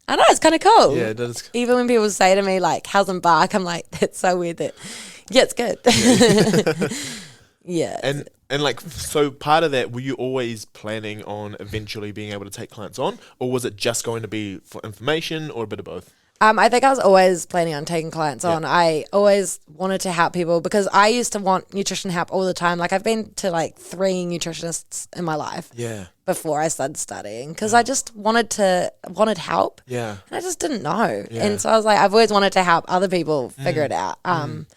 know, it's kind of cool. Yeah, it is. Even when people say to me, like, how's Embark? I'm like, that's so weird that, it's good. Yeah. And like, so part of that, were you always planning on eventually being able to take clients on? Or was it just going to be for information or a bit of both? I think I was always planning on taking clients on. I always wanted to help people because I used to want nutrition help all the time. Like I've been to like 3 nutritionists in my life before I started studying because I just wanted help. Yeah. And I just didn't know. Yeah. And so I was like, I've always wanted to help other people figure it out. And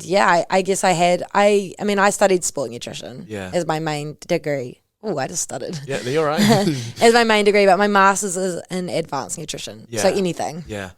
I guess I studied sport nutrition as my main degree. Oh, I just stuttered. Yeah, you're right. As my main degree, but my master's is in advanced nutrition. Yeah. So anything. Yeah.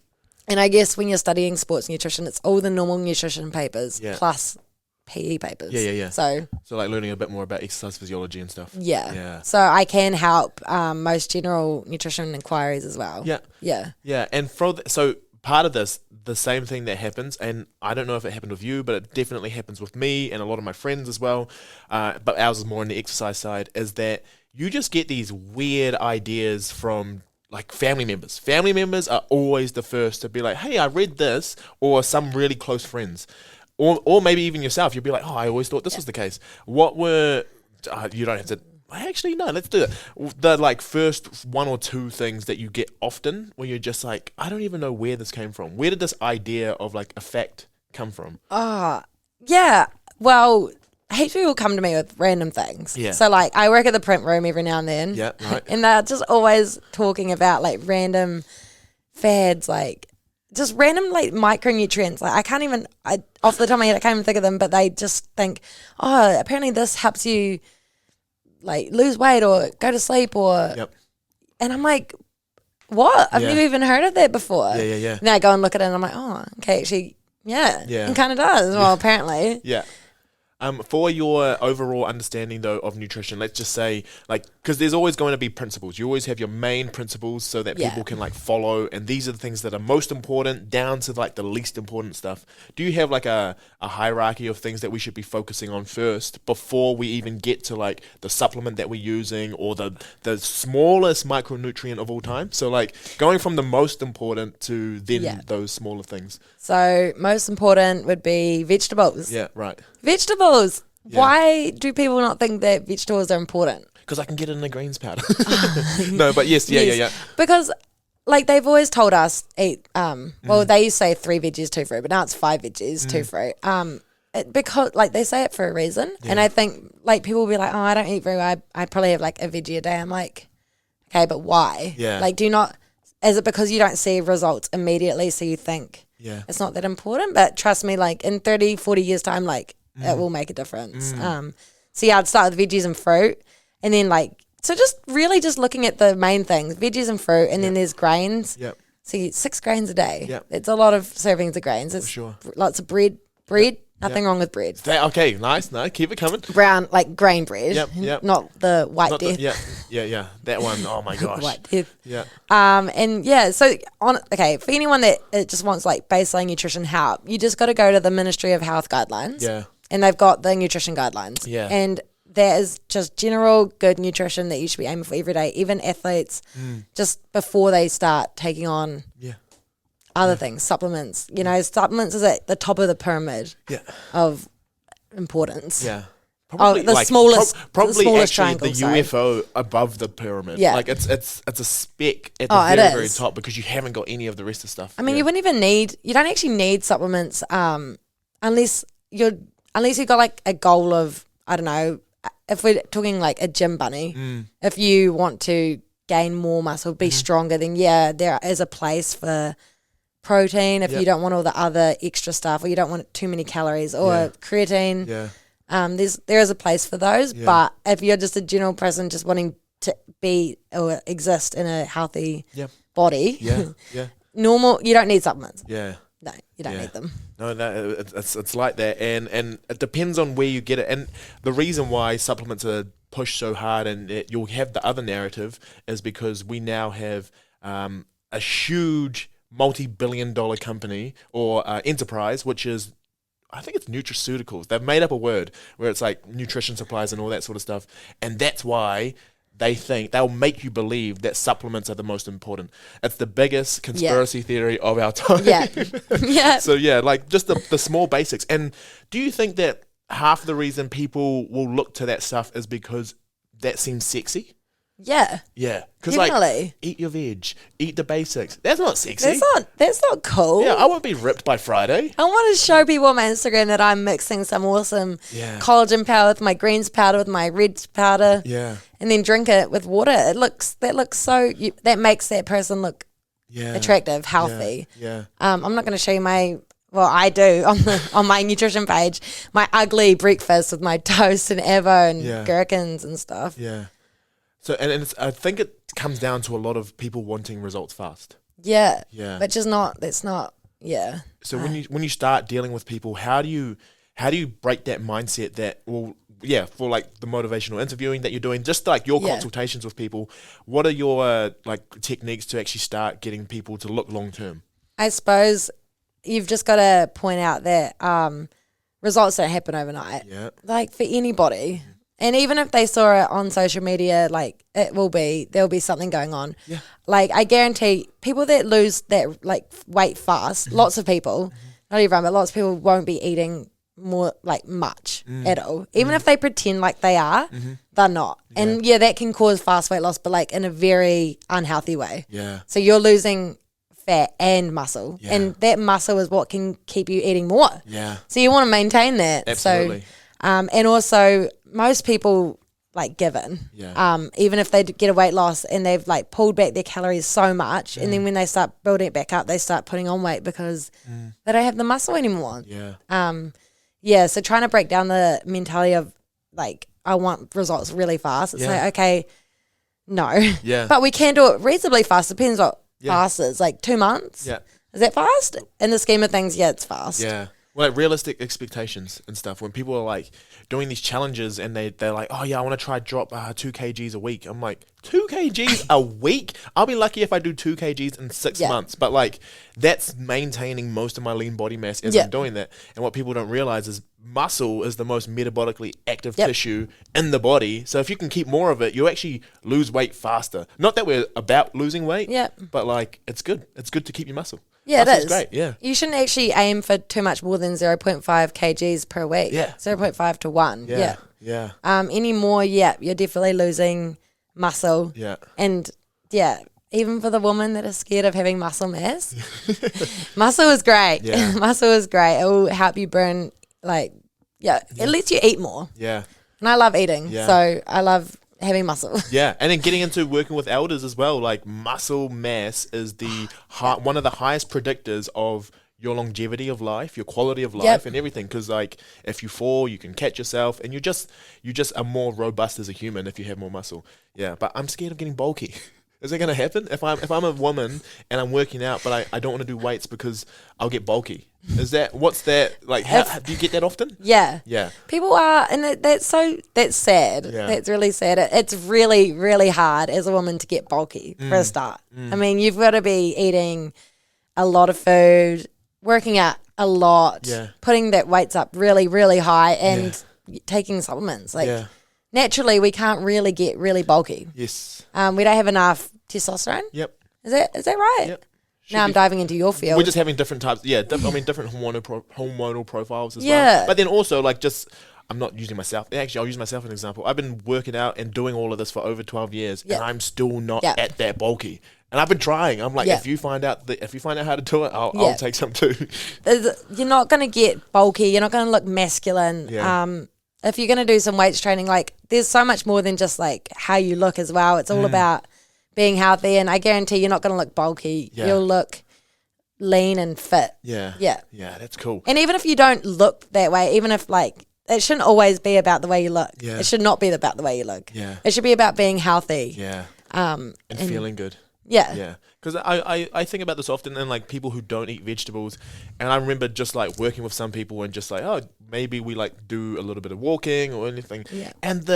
And I guess when you're studying sports nutrition, it's all the normal nutrition papers plus PE papers. Yeah. So like learning a bit more about exercise physiology and stuff. Yeah. So I can help most general nutrition inquiries as well. Yeah. And so part of this, the same thing that happens, and I don't know if it happened with you, but it definitely happens with me and a lot of my friends as well, but ours is more on the exercise side, is that you just get these weird ideas from like family members. Family members are always the first to be like, hey, I read this, or some really close friends. Or maybe even yourself, you'll be like, oh, I always thought this was the case. What were, you don't have to, actually, no, let's do it. The like first 1 or 2 things that you get often where you're just like, I don't even know where this came from. Where did this idea of like a fact come from? Yeah. Well, heaps of people come to me with random things. Yeah. So like I work at the print room every now and then. Yeah, right. And they're just always talking about like random fads, like just random like micronutrients. Like off the top of my head, I can't even think of them, but they just think, oh, apparently this helps you like lose weight or go to sleep or and I'm like, what? I've never even heard of that before. Yeah. Then I go and look at it and I'm like, oh, okay, actually, yeah. It kind of does. Well, apparently. Yeah. For your overall understanding, though, of nutrition, let's just say, like, because there's always going to be principles. You always have your main principles so that people can, like, follow, and these are the things that are most important down to, like, the least important stuff. Do you have, like, a hierarchy of things that we should be focusing on first before we even get to, like, the supplement that we're using or the smallest micronutrient of all time? So, like, going from the most important to then those smaller things. So most important would be vegetables. Yeah, right. Vegetables. Yeah. Why do people not think that vegetables are important? Because I can get it in a greens powder. No, but yes. Because like they've always told us eat, well, they used to say 3 veggies, 2 fruit, but now it's 5 veggies, 2 fruit. Because like they say it for a reason. And I think like people will be like, oh, I don't eat very well. I probably have like a veggie a day. I'm like, okay, but why? Yeah. Like is it because you don't see results immediately so you think it's not that important? But trust me, like in 30, 40 years time, like it will make a difference. So yeah, I'd start with veggies and fruit, and then like, so just really just looking at the main things, veggies and fruit, and then there's grains. Yep. So you 6 grains a day. Yep. It's a lot of servings of grains. It's lots of bread, nothing wrong with bread. Okay, nice. No, keep it coming. Brown, like grain bread. Yep. Not the white death. Yeah. That one. Oh my gosh. White death. Yeah. And yeah, so for anyone that just wants like baseline nutrition help, you just got to go to the Ministry of Health guidelines. Yeah. And they've got the nutrition guidelines. Yeah. And that is just general good nutrition that you should be aiming for every day. Even athletes, just before they start taking on other things, supplements. You know, supplements is at the top of the pyramid of importance. Yeah. Probably the smallest, probably the smallest actually triangle, the UFO above the pyramid. Yeah. Like it's a speck at the very top because you haven't got any of the rest of stuff. I mean, you don't actually need supplements unless you've got like a goal of, I don't know, if we're talking like a gym bunny, if you want to gain more muscle, be stronger, then there is a place for protein if you don't want all the other extra stuff, or you don't want too many calories, or creatine. There is a place for those, but if you're just a general person just wanting to be or exist in a healthy body, normal, you don't need supplements. No, you don't need them. No, it's like that, and it depends on where you get it. And the reason why supplements are pushed so hard, and you'll have the other narrative, is because we now have a huge multi-billion-dollar company or enterprise, which is, I think it's nutraceuticals. They've made up a word where it's like nutrition supplies and all that sort of stuff, and that's why they think they'll make you believe that supplements are the most important. It's the biggest conspiracy theory of our time. So like just the small basics. And do you think that half the reason people will look to that stuff is because that seems sexy? Yeah. Because like, eat your veg, eat the basics. That's not sexy. That's not cool. Yeah, I won't be ripped by Friday. I want to show people on my Instagram that I'm mixing some awesome collagen powder with my greens powder, with my red powder. Yeah. And then drink it with water. That looks so, that makes that person look attractive, healthy. Yeah. I'm not going to show you I do on my nutrition page, my ugly breakfast with my toast and avo and gherkins and stuff. Yeah. So and I think it comes down to a lot of people wanting results fast. Yeah. Yeah. Which is not. That's not. Yeah. So when you start dealing with people, how do you break that mindset that, well, for like the motivational interviewing that you're doing, just like your consultations with people, what are your like techniques to actually start getting people to look long term? I suppose you've just got to point out that results don't happen overnight. Yeah. Like for anybody. And even if they saw it on social media, like there'll be something going on. Yeah. Like I guarantee people that lose that like weight fast, lots of people, not everyone, but lots of people won't be eating more like much at all. Even if they pretend like they are, they're not. And that can cause fast weight loss, but like in a very unhealthy way. Yeah. So you're losing fat and muscle, and that muscle is what can keep you eating more. Yeah. So you want to maintain that. Absolutely. So, and also most people like give in. Yeah. Even if they get a weight loss and they've like pulled back their calories so much, and then when they start building it back up, they start putting on weight because they don't have the muscle anymore. Yeah. So trying to break down the mentality of like, I want results really fast. It's like, okay, no. Yeah. But we can do it reasonably fast. Depends what fast is. Like 2 months. Yeah. Is that fast? In the scheme of things, it's fast. Yeah. Well, like realistic expectations and stuff. When people are like doing these challenges and they're like, oh yeah, I want to try drop 2 kgs a week. I'm like, 2 kgs a week? I'll be lucky if I do 2 kgs in 6 months. But like, that's maintaining most of my lean body mass as I'm doing that. And what people don't realize is muscle is the most metabolically active tissue in the body. So if you can keep more of it, you'll actually lose weight faster. Not that we're about losing weight, but like, it's good. It's good to keep your muscle. Yeah, Muscle's it is. Great, yeah. You shouldn't actually aim for too much more than 0.5 kgs per week. Yeah. 0.5 to 1. Yeah. Any more, you're definitely losing muscle. Yeah. And even for the woman that is scared of having muscle mass, muscle is great. Yeah. Muscle is great. It will help you burn, it lets you eat more. Yeah. And I love eating, so I love having muscle. Yeah, and then getting into working with elders as well. Like muscle mass is one of the highest predictors of your longevity of life, your quality of life, and everything. Because like if you fall, you can catch yourself, and you just are more robust as a human if you have more muscle. Yeah, but I'm scared of getting bulky. Is that going to happen if I'm a woman and I'm working out, but I don't want to do weights because I'll get bulky? What's that like? How do you get that often? Yeah. People are, and that's sad. Yeah. That's really sad. It's really, really hard as a woman to get bulky for a start. I mean, you've got to be eating a lot of food, working out a lot, putting that weights up really, really high, and taking supplements. Naturally, we can't really get really bulky. Yes. We don't have enough testosterone. Yep. Is that right? Yep. Now I'm diving into your field. We're just having different types. Yeah, different hormonal profiles as well. Yeah. But then also, like, I'm not using myself. Actually, I'll use myself as an example. I've been working out and doing all of this for over 12 years, and I'm still not at that bulky. And I've been trying. I'm like, if you find out how to do it, I'll take some too. You're not going to get bulky. You're not going to look masculine. Yeah. If you're going to do some weights training, like there's so much more than just like how you look as well. It's all about being healthy, and I guarantee you're not going to look bulky. Yeah. You'll look lean and fit. Yeah. Yeah. Yeah, that's cool. And even if you don't look that way, even if like it shouldn't always be about the way you look. Yeah. It should not be about the way you look. Yeah. It should be about being healthy. Yeah. And feeling good. Yeah. Yeah. Because I think about this often, and like people who don't eat vegetables, and I remember just like working with some people and just like, oh, maybe we like do a little bit of walking or anything. Yeah. And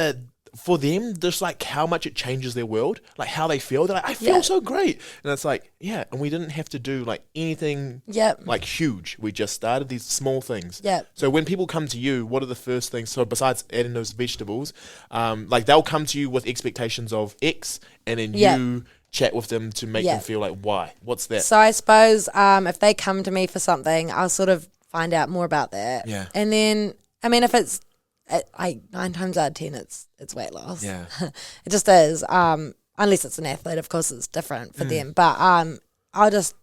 for them, just like how much it changes their world, like how they feel. They're like, I feel so great. And it's like, and we didn't have to do like anything like huge. We just started these small things. Yeah. So when people come to you, what are the first things? So besides adding those vegetables, like they'll come to you with expectations of X, and then you chat with them to make them feel like, why? What's that? So I suppose if they come to me for something, I'll sort of find out more about that. Yeah. And then, I mean, if it's, 9 times out of 10, it's weight loss. Yeah. It just is. Unless it's an athlete, of course, it's different for them. But I'll just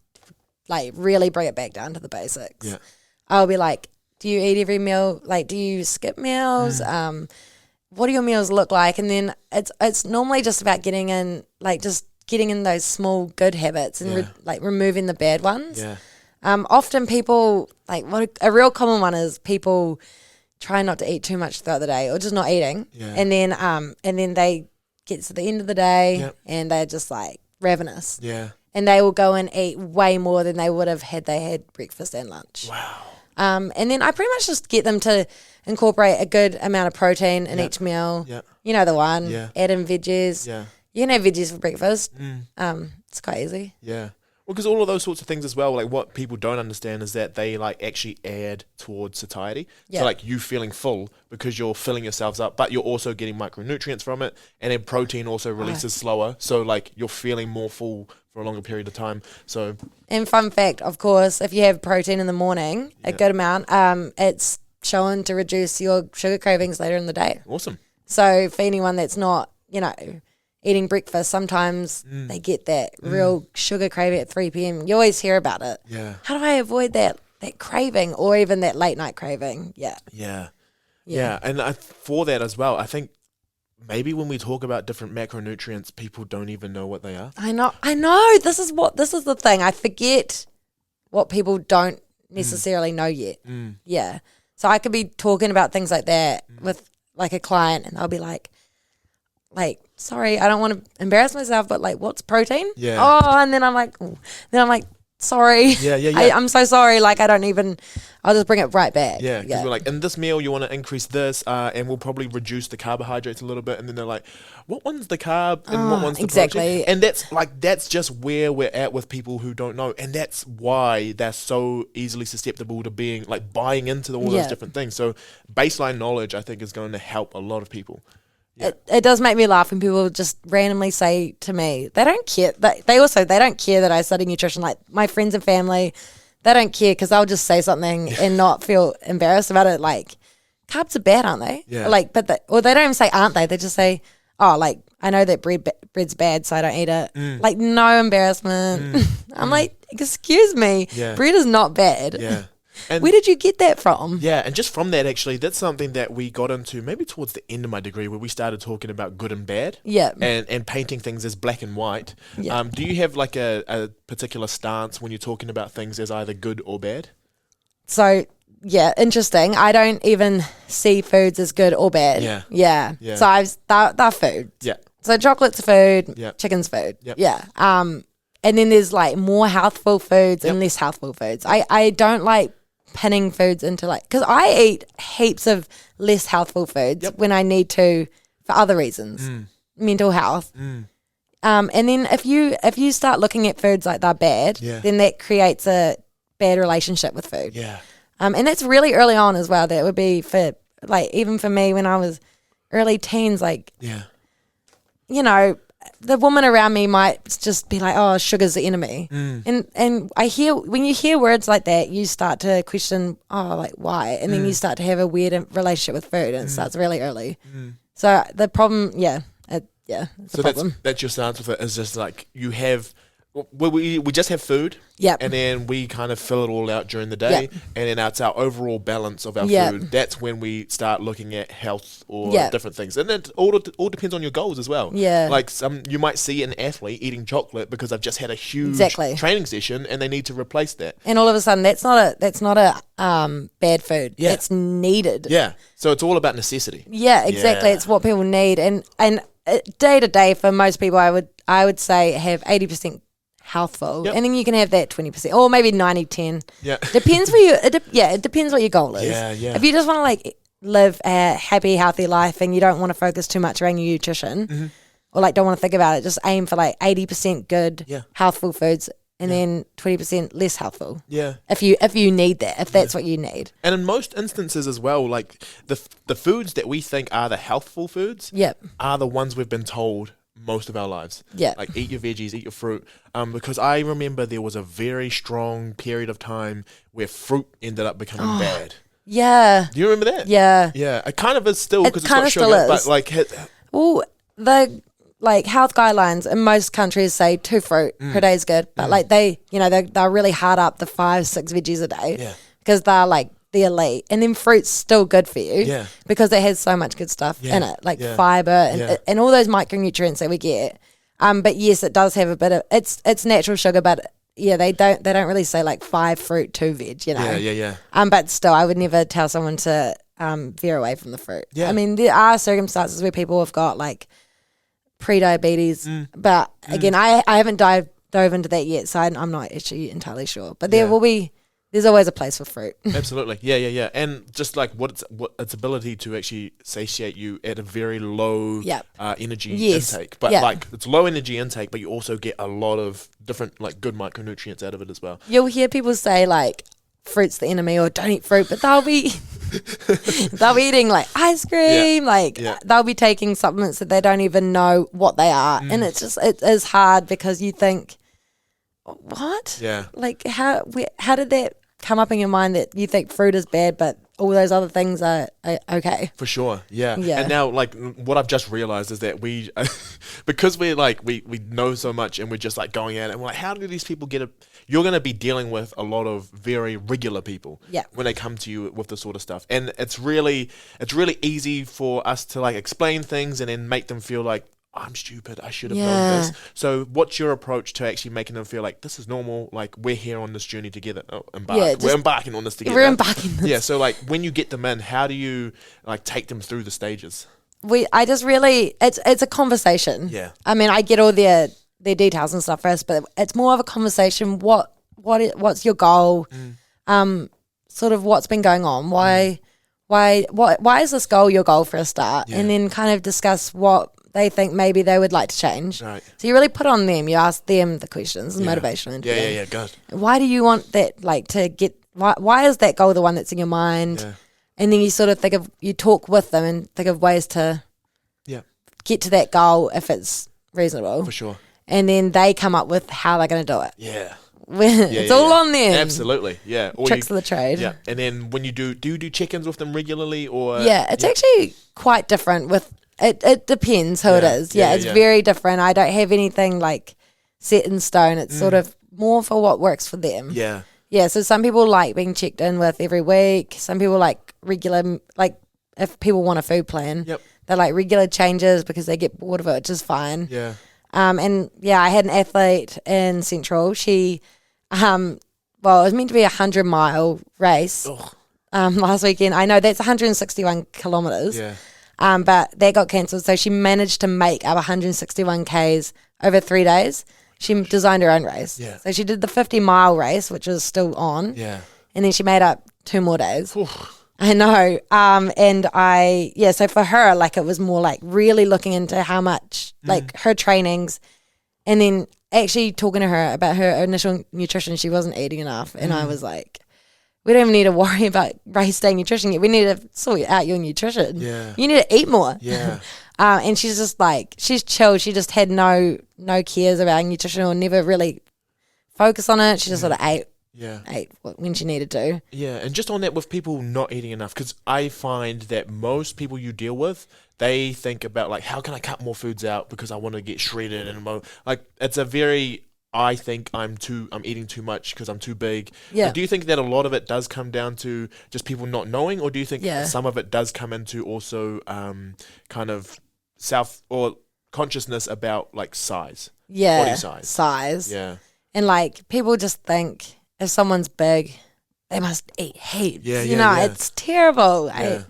like really bring it back down to the basics. Yeah. I'll be like, do you eat every meal? Like, do you skip meals? What do your meals look like? And then it's normally just about getting in those small good habits and removing the bad ones. Yeah. Often people a real common one is people try not to eat too much throughout the day or just not eating. Yeah. And then they get to the end of the day and they're just like ravenous. Yeah. And they will go and eat way more than they would have had they had breakfast and lunch. Wow. And then I pretty much just get them to incorporate a good amount of protein in each meal. Yeah. You know the one. Yeah. Add in veggies. Yeah. You can have veggies for breakfast. It's quite easy. Yeah. Well, because all of those sorts of things as well, like what people don't understand is that they like actually add towards satiety. Yeah. So like you feeling full because you're filling yourselves up, but you're also getting micronutrients from it, and then protein also releases slower. So like you're feeling more full for a longer period of time. So. And fun fact, of course, if you have protein in the morning, a good amount, it's shown to reduce your sugar cravings later in the day. Awesome. So for anyone that's not, eating breakfast, sometimes they get that real sugar craving at 3 p.m. You always hear about it. Yeah. How do I avoid that craving or even that late night craving? Yeah. Yeah. Yeah. And for that as well, I think maybe when we talk about different macronutrients, people don't even know what they are. I know. This is the thing. I forget what people don't necessarily know yet. Yeah. So I could be talking about things like that with like a client, and they'll be like, sorry, I don't want to embarrass myself, but like, what's protein? Yeah. Oh, and then I'm like, sorry. Yeah. I'm so sorry. Like, I'll just bring it right back. Yeah, because we're like, in this meal, you want to increase this, and we'll probably reduce the carbohydrates a little bit. And then they're like, what one's the carb and what one's the protein? And that's just where we're at with people who don't know. And that's why they're so easily susceptible to being like buying into all those different things. So baseline knowledge, I think, is going to help a lot of people. Yeah. It does make me laugh when people just randomly say to me, they don't care. They don't care that I study nutrition. Like my friends and family, they don't care because they'll just say something and not feel embarrassed about it. Like, carbs are bad, aren't they? Yeah. Like, or they don't even say aren't they? They just say, oh, like, I know that bread's bad, so I don't eat it. Like, no embarrassment. I'm like, excuse me, bread is not bad. Yeah. And where did you get that from? Yeah, and just from that, actually, that's something that we got into maybe towards the end of my degree, where we started talking about good and bad. Yeah. And painting things as black and white. Yeah. Do you have like a particular stance when you're talking about things as either good or bad? So, yeah, interesting. I don't even see foods as good or bad. Yeah. So they're food. Yeah. So chocolate's food, Yep. chicken's food. Yep. Yeah. And then there's like more healthful foods and less healthful foods. I don't like pinning foods into like, because I eat heaps of less healthful foods when I need to for other reasons, mental health. And then if you start looking at foods like they're bad, then that creates a bad relationship with food. Yeah. And that's really early on as well. That would be for like, even for me when I was early teens, like, you know, the woman around me might just be like, oh, sugar's the enemy. And I hear, when you hear words like that, you start to question, oh, like why? And then you start to have a weird relationship with food, and it starts really early. So the problem, it's a problem. That's your stance with it, is just like you have, we just have food, and then we kind of fill it all out during the day, and then it's our overall balance of our food. That's when we start looking at health or different things, and it all depends on your goals as well. Like you might see an athlete eating chocolate because they've just had a huge training session and they need to replace that, and all of a sudden that's not a bad food. It's needed. So it's all about necessity. Exactly. It's what people need, and day to day for most people, I would say have 80% healthful, and then you can have that 20% or maybe 90-10. Depends where you it depends what your goal is. If you just want to like live a happy, healthy life and you don't want to focus too much around your nutrition, or like don't want to think about it, just aim for like 80% good healthful foods and then 20% less healthful. If you need that, if that's what you need. And in most instances as well, like the foods that we think are the healthful foods are the ones we've been told most of our lives. Like eat your veggies, eat your fruit. Because I remember there was a very strong period of time where fruit ended up becoming bad. Do you remember that? Yeah, it kind of is still, because it's got sugar, but like well, the like health guidelines in most countries say 2 fruit per day is good, but like they're really hard up the 5-6 veggies a day because they're like the elite, and then fruit's still good for you because it has so much good stuff in it, like fiber and all those micronutrients that we get. But yes, it does have a bit of it's natural sugar, but they don't really say like 5 fruit, 2 veg, you know. But still, I would never tell someone to veer away from the fruit. I mean, there are circumstances where people have got like pre-diabetes, but again, I haven't dove into that yet, so I'm not actually entirely sure. But there's always a place for fruit. Absolutely. Yeah. And just like what its ability to actually satiate you at a very low energy intake. But like it's low energy intake, but you also get a lot of different like good micronutrients out of it as well. You'll hear people say like fruit's the enemy or don't eat fruit, but they'll be eating like ice cream, they'll be taking supplements that they don't even know what they are. And it is hard because you think, what? Like how did that come up in your mind that you think fruit is bad, but all those other things are okay? For sure, yeah. And now, like, what I've just realized is that we, because we're like, we know so much and we're just like going at it, and we're like, how do these people get you're going to be dealing with a lot of very regular people when they come to you with this sort of stuff. And it's really easy for us to like explain things and then make them feel like, I'm stupid, I should have known this. So what's your approach to actually making them feel like this is normal, like we're here on this journey together? We're embarking on this together. We're embarking this. Yeah, so like when you get them in, how do you like take them through the stages? It's a conversation. I mean, I get all their details and stuff first, but it's more of a conversation. What what's your goal? Sort of what's been going on? Why is this goal your goal for a start? Yeah. And then kind of discuss what they think maybe they would like to change. Right. So you really put on them. You ask them the questions, the motivational interview. Yeah, good. Why do you want that? Like to get why is that goal the one that's in your mind? Yeah. And then you sort of you talk with them and think of ways to get to that goal if it's reasonable. For sure. And then they come up with how they're going to do it. Yeah. It's all on them. Absolutely. Yeah. Or Tricks of the trade. Yeah. And then when you do you do check-ins with them regularly or? Yeah, it's actually quite different with it depends who it is. Yeah, it's very different. I don't have anything like set in stone. It's sort of more for what works for them. Yeah. Yeah, so some people like being checked in with every week. Some people like regular, like if people want a food plan, they like regular changes because they get bored of it, which is fine. Yeah. And I had an athlete in Central. She, it was meant to be 100-mile race last weekend. I know that's 161 kilometers. Yeah. But that got cancelled. So she managed to make up 161 Ks over 3 days. She designed her own race. Yeah. So she did the 50-mile race, which was still on. Yeah. And then she made up 2 more days. I know. So for her, like it was more like really looking into how much, like her trainings, and then actually talking to her about her initial nutrition. She wasn't eating enough. And I was like, we don't even need to worry about race day nutrition yet. We need to sort out your nutrition. Yeah. You need to eat more. Yeah. And she's just like, she's chilled. She just had no cares about nutrition or never really focused on it. She just sort of ate when she needed to. Yeah, and just on that with people not eating enough, because I find that most people you deal with, they think about like, how can I cut more foods out because I want to get shredded and like it's a very, I think I'm eating too much because I'm too big. Yeah. But do you think that a lot of it does come down to just people not knowing, or do you think some of it does come into also kind of self or consciousness about like size? Yeah. Body size. Yeah. And like people just think if someone's big, they must eat heaps. It's terrible. Yeah.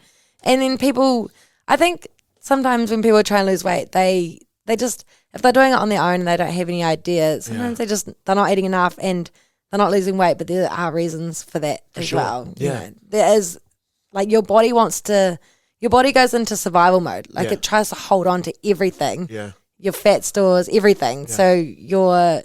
And then people, I think sometimes when people try and lose weight, they just, if they're doing it on their own and they don't have any ideas, sometimes they're not eating enough and they're not losing weight, but there are reasons for that as well. Yeah. There is, like your body goes into survival mode. Like it tries to hold on to everything. Yeah. Your fat stores, everything. Yeah. So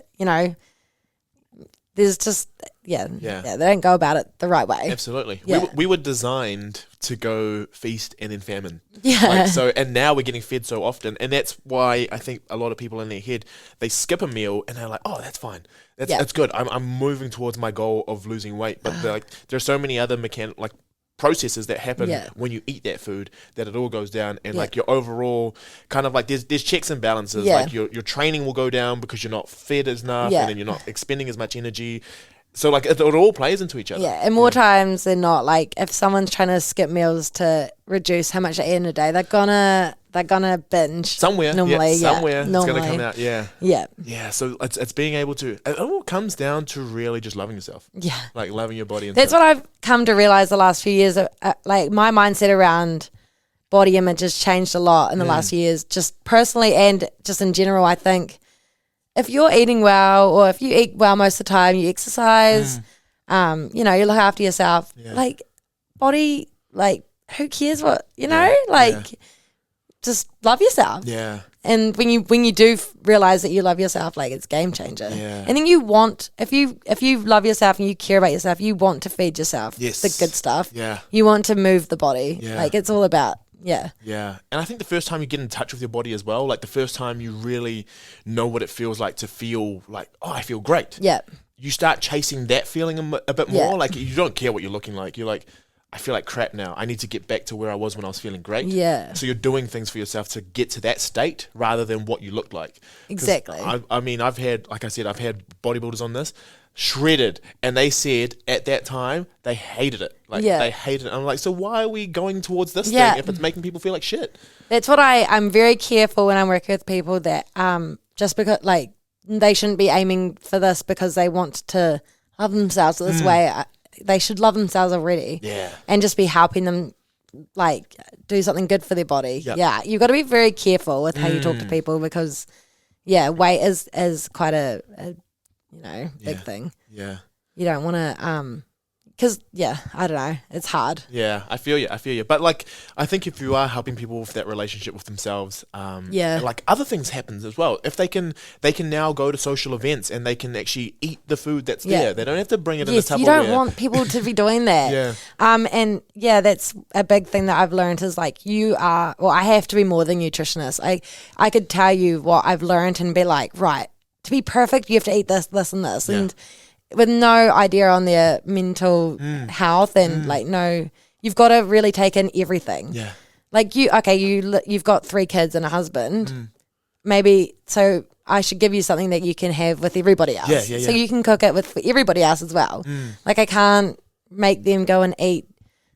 there's just, they don't go about it the right way. Absolutely. Yeah. We were designed to go feast and then famine. Yeah. And now we're getting fed so often. And that's why I think a lot of people in their head, they skip a meal and they're like, oh, that's fine. That's good. I'm moving towards my goal of losing weight. But there are so many other processes that happen when you eat that food that it all goes down, and like your overall kind of like there's checks and balances. Like your training will go down because you're not fed enough and then you're not expending as much energy. So like it all plays into each other. Yeah, and more times than not, like if someone's trying to skip meals to reduce how much they eat in a day, they're gonna binge somewhere. Normally, it's gonna come out. Yeah. So it's being able to. It all comes down to really just loving yourself. Yeah, like loving your body. That's what I've come to realize the last few years. Like my mindset around body image has changed a lot in the last few years, just personally and just in general. I think if you're eating well, or if you eat well most of the time, you exercise, you look after yourself, like body, like who cares what, just love yourself. Yeah. And when you do realize that you love yourself, like it's game changer. Yeah. And then you want, if you love yourself and you care about yourself, you want to feed yourself the good stuff. Yeah. You want to move the body. Yeah. Like it's all about, Yeah. And I think the first time you get in touch with your body as well, like the first time you really know what it feels like to feel like, oh, I feel great. Yeah. You start chasing that feeling a bit more. Like you don't care what you're looking like. You're like, I feel like crap now. I need to get back to where I was when I was feeling great. Yeah. So you're doing things for yourself to get to that state rather than what you look like. Exactly. I mean, I've had bodybuilders on this, shredded, and they said at that time they hated it. They hated it. I'm like, so why are we going towards this thing if it's making people feel like shit? That's what I'm very careful when I'm working with people that just because like they shouldn't be aiming for this because they want to love themselves this way. They should love themselves already. Yeah. And just be helping them like do something good for their body. Yep. Yeah. You've got to be very careful with how you talk to people because weight is quite a big thing. Yeah. You don't want to, because, I don't know. It's hard. Yeah, I feel you. But like, I think if you are helping people with that relationship with themselves, like other things happen as well. If they can now go to social events and they can actually eat the food that's there. They don't have to bring it in a Tupperware. You don't want people to be doing that. And that's a big thing that I've learned is like I have to be more than nutritionist. I could tell you what I've learned and be like, right, to be perfect, you have to eat this, this, and this. And with no idea on their mental health and you've got to really take in everything. Yeah. Like you've got 3 kids and a husband. Maybe, so I should give you something that you can have with everybody else. Yeah. So you can cook it for everybody else as well. Like I can't make them go and eat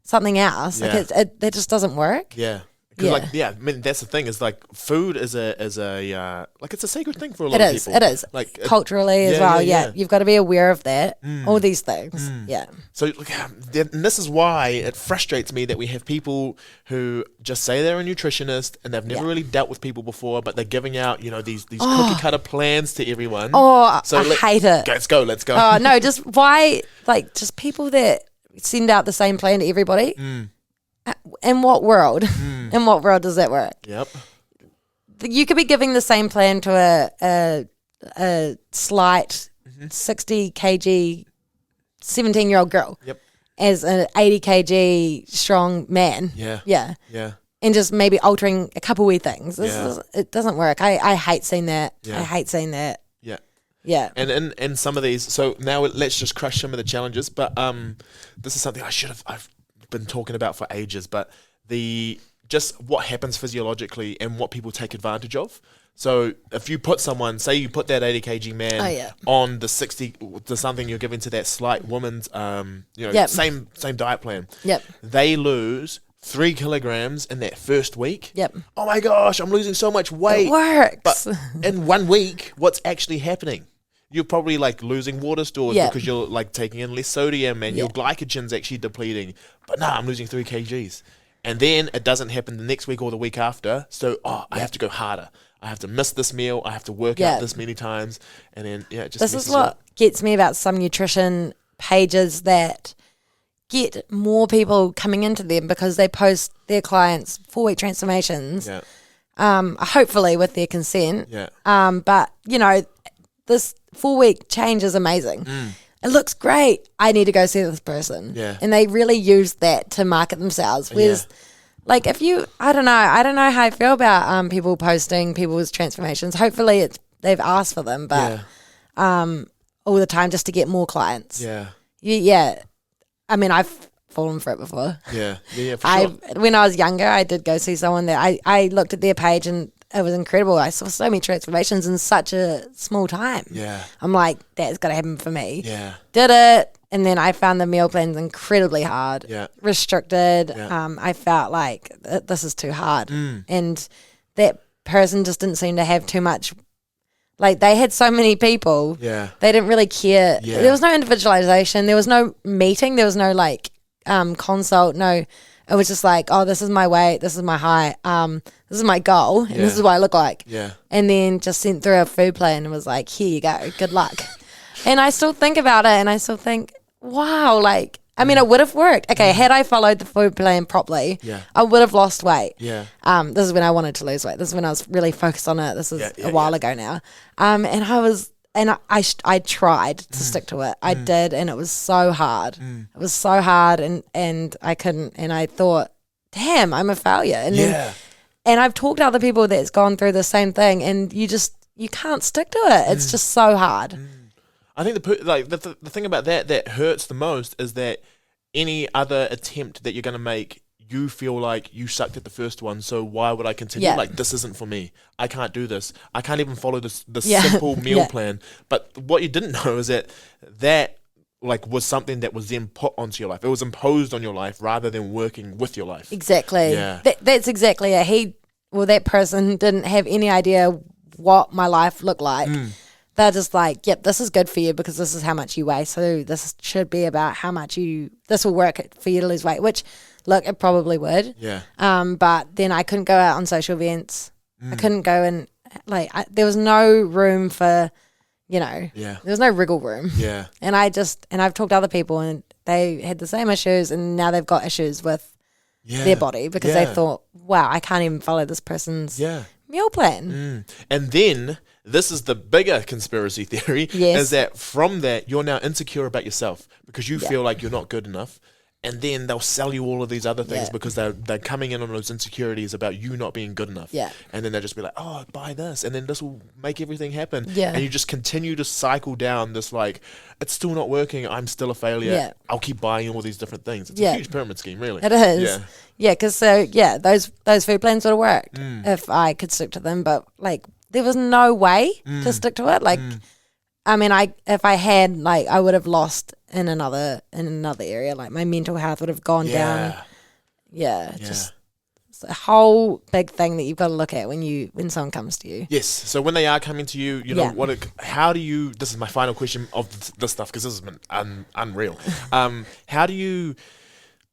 something else. Like that just doesn't work. Yeah. Because I mean, that's the thing is like food is a like it's a sacred thing for a lot of people. It is. Like culturally as well. Yeah. You've got to be aware of that. All these things. Yeah. So and this is why it frustrates me that we have people who just say they're a nutritionist and they've never really dealt with people before, but they're giving out, these cookie cutter plans to everyone. Oh, so I hate it. Let's go. Oh, no, just why, like, just people that send out the same plan to everybody. In what world? In what world does that work? Yep. You could be giving the same plan to a slight 60 kg 17-year-old girl as an 80 kg strong man. Yeah. And just maybe altering a couple wee things. It doesn't work. I hate seeing that. I hate seeing that. Yeah. And some of these, so now let's just crush some of the challenges, but this is something I've been talking about for ages, but just what happens physiologically and what people take advantage of. So if you put say you put that 80 kg man on the 60 to something you're giving to that slight woman's same diet plan. They lose 3 kilograms in that first week. Oh my gosh, I'm losing so much weight. It works. But in 1 week, what's actually happening? You're probably like losing water stores because you're like taking in less sodium and your glycogen's actually depleting. But I'm losing 3 kgs. And then it doesn't happen the next week or the week after. So, I have to go harder. I have to miss this meal. I have to work out this many times. And then, it just this is what gets me about some nutrition pages that get more people coming into them because they post their clients 4-week transformations, hopefully with their consent. But, this 4-week change is amazing. It looks great. I need to go see this person. And they really use that to market themselves. Whereas, like, I don't know how I feel about people posting people's transformations. Hopefully they've asked for them, but all the time just to get more clients. I mean, I've fallen for it before. For sure. When I was younger, I did go see someone that I looked at their page and it was incredible. I saw so many transformations in such a small time. I'm like, that's got to happen for me. Did it. And then I found the meal plans incredibly hard, restricted. I felt like this is too hard. And that person just didn't seem to have too much. Like they had so many people. They didn't really care. There was no individualization. There was no meeting. There was no like consult. No. It was just like, oh, this is my weight, this is my height, this is my goal, and this is what I look like. And then just sent through a food plan and was like, here you go, good luck. And I still think about it, and I still think, wow, like, I mean, it would have worked. Okay, had I followed the food plan properly, I would have lost weight. This is when I wanted to lose weight. This is when I was really focused on it. This is a while ago now. And I tried to stick to it. I did, and it was so hard. It was so hard, and I couldn't. And I thought, damn, I'm a failure. And then, and I've talked to other people that's gone through the same thing, and you can't stick to it. It's just so hard. I think the thing about that hurts the most is that any other attempt that you're going to make, you feel like you sucked at the first one, so why would I continue? Like, this isn't for me. I can't do this. I can't even follow this simple meal plan. But what you didn't know is that like was something that was then put onto your life. It was imposed on your life rather than working with your life. Exactly. That's exactly it. That person didn't have any idea what my life looked like. They're just like, yep, this is good for you because this is how much you weigh. So this should be about how much this will work for you to lose weight, which, look, it probably would. But then I couldn't go out on social events. I couldn't go and, there was no room for there Yeah. was no wriggle room. Yeah. And I've talked to other people and they had the same issues and now they've got issues with their body because they thought, wow, I can't even follow this person's meal plan. And then this is the bigger conspiracy theory, is that from that you're now insecure about yourself because you feel like you're not good enough. And then they'll sell you all of these other things because they're coming in on those insecurities about you not being good enough. Yeah. And then they'll just be like, oh, buy this. And then this will make everything happen. Yeah. And you just continue to cycle down this like, it's still not working. I'm still a failure. Yeah. I'll keep buying all these different things. It's a huge pyramid scheme, really. It is. Yeah. Yeah, because those food plans would have worked if I could stick to them. But like there was no way to stick to it. Like, I mean, if I had, like, I would have lost in another area. Like my mental health would have gone down. Yeah, just it's a whole big thing that you've got to look at when someone comes to you. Yes. So when they are coming to you, you know how do you? This is my final question of this stuff because this has been unreal.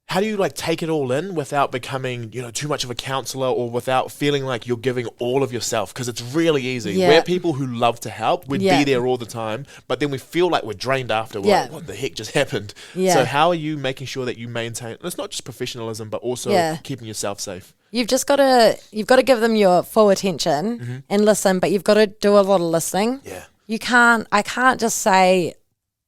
How do you like take it all in without becoming, too much of a counselor or without feeling like you're giving all of yourself? Because it's really easy. Yeah. We're people who love to help. We'd be there all the time, but then we feel like we're drained after. We're like, what the heck just happened? Yeah. So how are you making sure that you maintain, it's not just professionalism, but also keeping yourself safe? You've got to give them your full attention and listen, but you've got to do a lot of listening. Yeah. I can't just say,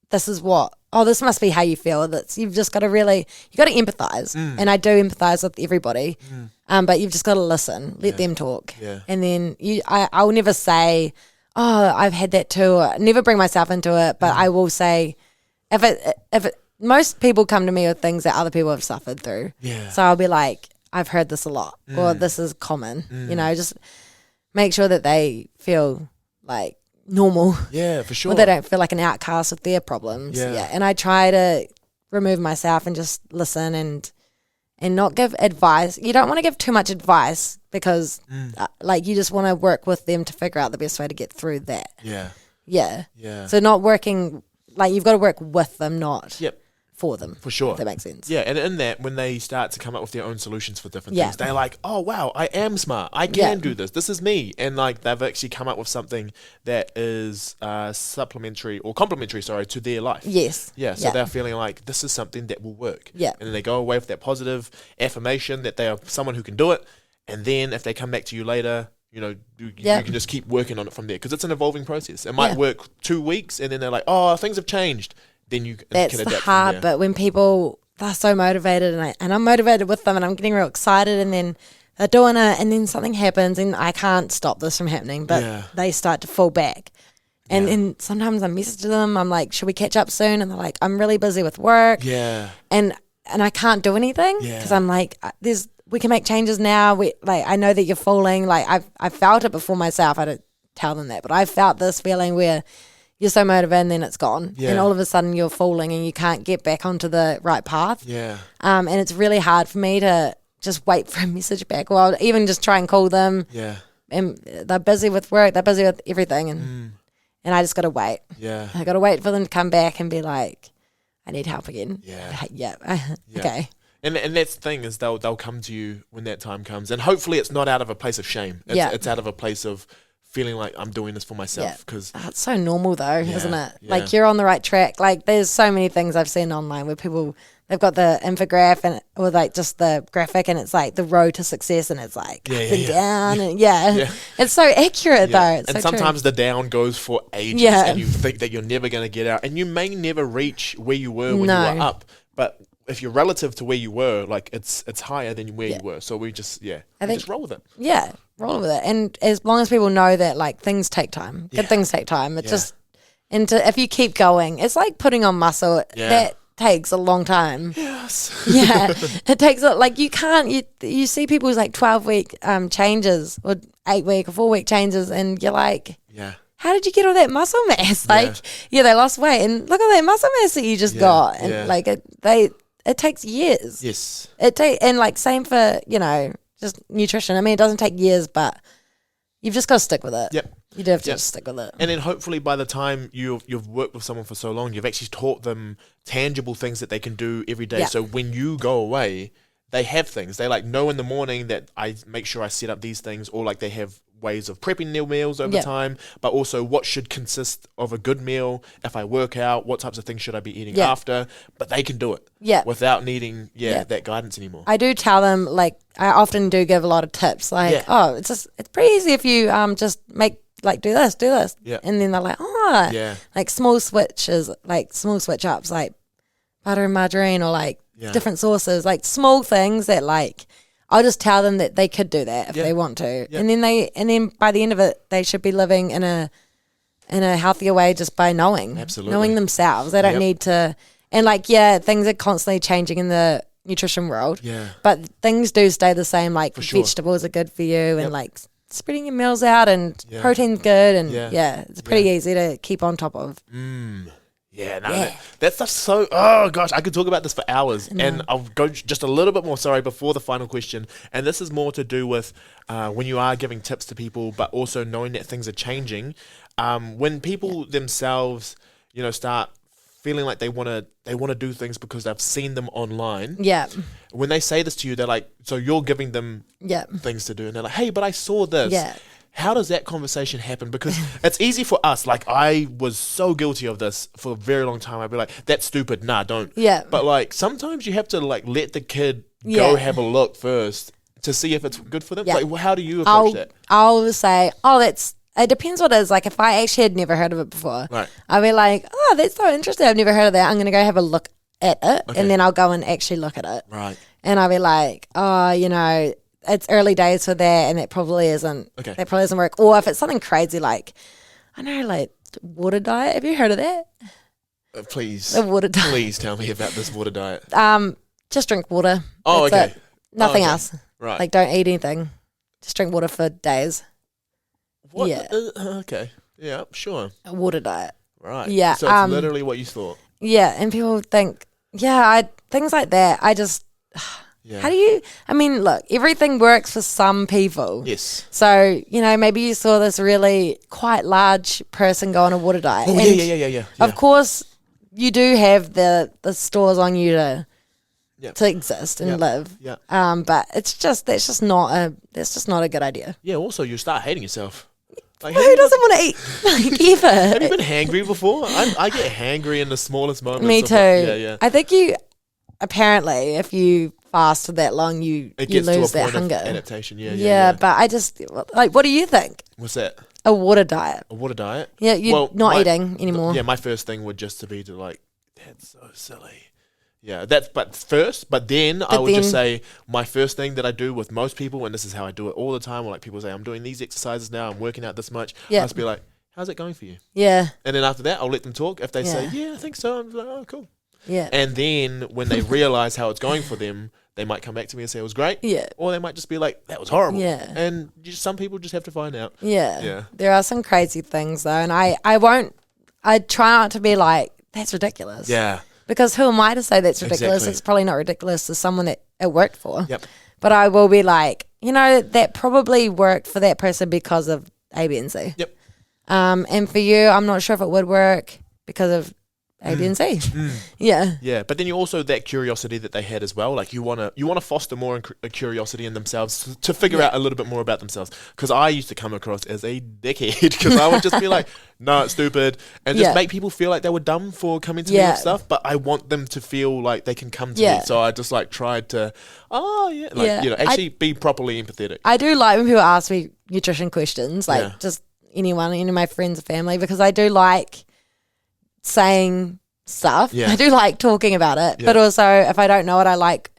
this must be how you feel. You've just got to empathize. And I do empathize with everybody. But you've just got to listen, let them talk. Yeah. And then I'll never say, oh, I've had that too. Or never bring myself into it. But I will say, most people come to me with things that other people have suffered through. Yeah. So I'll be like, I've heard this a lot, or this is common. Just make sure that they feel like normal. Yeah, for sure. Or they don't feel like an outcast with their problems. Yeah. And I try to remove myself and just listen and not give advice. You don't want to give too much advice because you just want to work with them to figure out the best way to get through that. Yeah. Yeah. Yeah. So not working, you've got to work with them, not for them. For sure. If that makes sense. Yeah, and in that, when they start to come up with their own solutions for different things, they're like, oh, wow, I am smart. I can do this. This is me. And, they've actually come up with something that is supplementary or complementary, to their life. Yes. Yeah, so they're feeling like this is something that will work. Yeah. And then they go away with that positive affirmation that they are someone who can do it. And then if they come back to you later, you can just keep working on it from there because it's an evolving process. It might work 2 weeks and then they're like, oh, things have changed. Then you can adapt That's the hard bit when people, they're so motivated and I'm motivated with them and I'm getting real excited and then they're doing it and then something happens and I can't stop this from happening, but they start to fall back. And then sometimes I message them, I'm like, should we catch up soon? And they're like, I'm really busy with work. Yeah. And I can't do anything because I'm like, we can make changes now. I know that you're falling. I felt it before myself. I don't tell them that, but I felt this feeling where you're so motivated and then it's gone. Yeah. And all of a sudden you're falling and you can't get back onto the right path. Yeah. And it's really hard for me to just wait for a message back or I'll even just try and call them. Yeah. And they're busy with work. They're busy with everything. And I just got to wait. Yeah. I got to wait for them to come back and be like, I need help again. Yeah. Okay. And that's the thing is they'll come to you when that time comes. And hopefully it's not out of a place of shame. It's out of a place of feeling like I'm doing this for myself. Because it's so normal though, isn't it? Like you're on the right track. Like there's so many things I've seen online where people, they've got the infograph or just the graphic and it's like the road to success and it's like up and down and it's so accurate though. It's and so sometimes true. the down goes for ages and you think that you're never going to get out and you may never reach where you were when you were up. But if you're relative to where you were, it's higher than where you were. So we just, just roll with it. Yeah, roll with it. And as long as people know that things take time, good things take time. It just, if you keep going, it's like putting on muscle. That takes a long time. Yes. It takes you see people's 12-week changes or 8-week or 4-week changes and you're like, how did you get all that muscle mass? They lost weight and look at that muscle mass that you just got. And it takes years. Yes. Same for, just nutrition. I mean, it doesn't take years, but you've just got to stick with it. Yep. You do have to just stick with it. And then hopefully by the time you've worked with someone for so long, you've actually taught them tangible things that they can do every day. So when you go away, they have things. They know in the morning that I make sure I set up these things or they have ways of prepping their meals over time, but also what should consist of a good meal. If I work out, what types of things should I be eating after? But they can do it without needing that guidance anymore. I do tell them, like, I often do give a lot of tips, like, it's pretty easy if you just make, like, do this, and then they're like, like small switch ups, like butter and margarine, or like different sauces, like small things that, like, I'll just tell them that they could do that if they want to, and then by the end of it, they should be living in a healthier way just by knowing themselves. They don't need to, and like things are constantly changing in the nutrition world. But things do stay the same. Like vegetables are good for you, and like spreading your meals out, and protein's good, and it's pretty easy to keep on top of. That stuff's so, oh gosh, I could talk about this for hours, and I'll go just a little bit more, before the final question, and this is more to do with when you are giving tips to people, but also knowing that things are changing, when people themselves, start feeling like they want to do things because they've seen them online. When they say this to you, they're like, so you're giving them things to do, and they're like, hey, but I saw this. How does that conversation happen? Because it's easy for us. Like, I was so guilty of this for a very long time. I'd be like, that's stupid. Nah, don't. But like, sometimes you have to like let the kid go have a look first to see if it's good for them. Like, how do you approach that? I'll say, it depends what it is. Like, if I actually had never heard of it before, I'll be like, oh, that's so interesting. I've never heard of that. I'm going to go have a look at it. And then I'll go and actually look at it. And I'll be like, oh, it's early days for that, and it probably isn't. That probably doesn't work. Or if it's something crazy like, I know, like water diet. Have you heard of that? Please, the water diet. Please tell me about this water diet. Just drink water. Oh, That's it. Nothing else. Right. Like, don't eat anything. Just drink water for days. What? Okay. Yeah. Sure. A water diet. Right. Yeah. So it's literally what you thought. Yeah, and people think, things like that. I just. How do you, look, everything works for some people. Yes. So, maybe you saw this really quite large person go on a water diet. Oh, yeah. Of course, you do have the stores on you to exist and live. But that's just not a good idea. Yeah, also you start hating yourself. Like, who doesn't want to eat, like, ever? Have you been hangry before? I get hangry in the smallest moments. Me too. Yeah. I think apparently, if you fast for that long, you lose that hunger. Adaptation, but I just, like, what do you think? What's that? A water diet. A water diet? Yeah, you're not eating anymore. Yeah, my first thing would just to be to like, that's so silly. Yeah, but then I would just say my first thing that I do with most people, and this is how I do it all the time, or like people say, I'm doing these exercises now, I'm working out this much. I'll just be like, how's it going for you? Yeah. And then after that, I'll let them talk. If they say, yeah, I think so, I'm like, oh, cool. Yeah. And then when they realize how it's going for them, they might come back to me and say it was great. Yeah. Or they might just be like, that was horrible. Yeah. And some people just have to find out. Yeah. Yeah. There are some crazy things though, and I try not to be like, that's ridiculous. Yeah. Because who am I to say that's ridiculous? Exactly. It's probably not ridiculous to someone that it worked for. Yep. But I will be like, that probably worked for that person because of A, B, and C. Yep. And for you, I'm not sure if it would work because of A, B, and C. Yeah. Yeah. But then you also, that curiosity that they had as well, like you want to foster more a curiosity in themselves to figure out a little bit more about themselves. Because I used to come across as a dickhead because I would just be like, no, it's stupid. And just make people feel like they were dumb for coming to me with stuff. But I want them to feel like they can come to me. So I just like tried to, actually be properly empathetic. I do like when people ask me nutrition questions, like just anyone, any of my friends or family, because I do like saying stuff. I do like talking about it, but also if I don't know it, I like,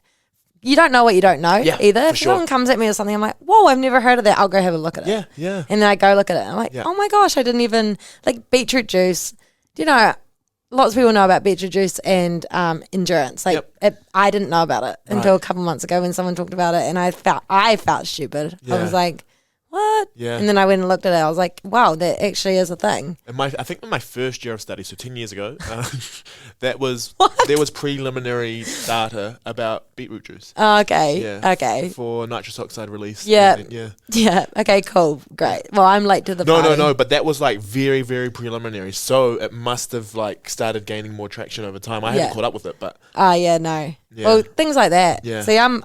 you don't know what you don't know either. If someone comes at me with something, I'm like, whoa, I've never heard of that. I'll go have a look at it. Yeah. And then I go look at it and I'm like, oh my gosh, I didn't even, like beetroot juice. Do you know, lots of people know about beetroot juice and endurance. Like I didn't know about it until a couple months ago when someone talked about it, and I felt stupid. I was like, what? Yeah. And then I went and looked at it. I was like, wow, that actually is a thing. And I think in my first year of study, so 10 years ago, there was preliminary data about beetroot juice. Oh, okay. Yeah. Okay. For nitrous oxide release. Yeah. Yeah. Okay, cool. Great. Well, I'm late to the party. No. But that was like very, very preliminary. So it must have like started gaining more traction over time. I haven't caught up with it, but. Oh, yeah, no. Yeah. Well, things like that. Yeah. See, I'm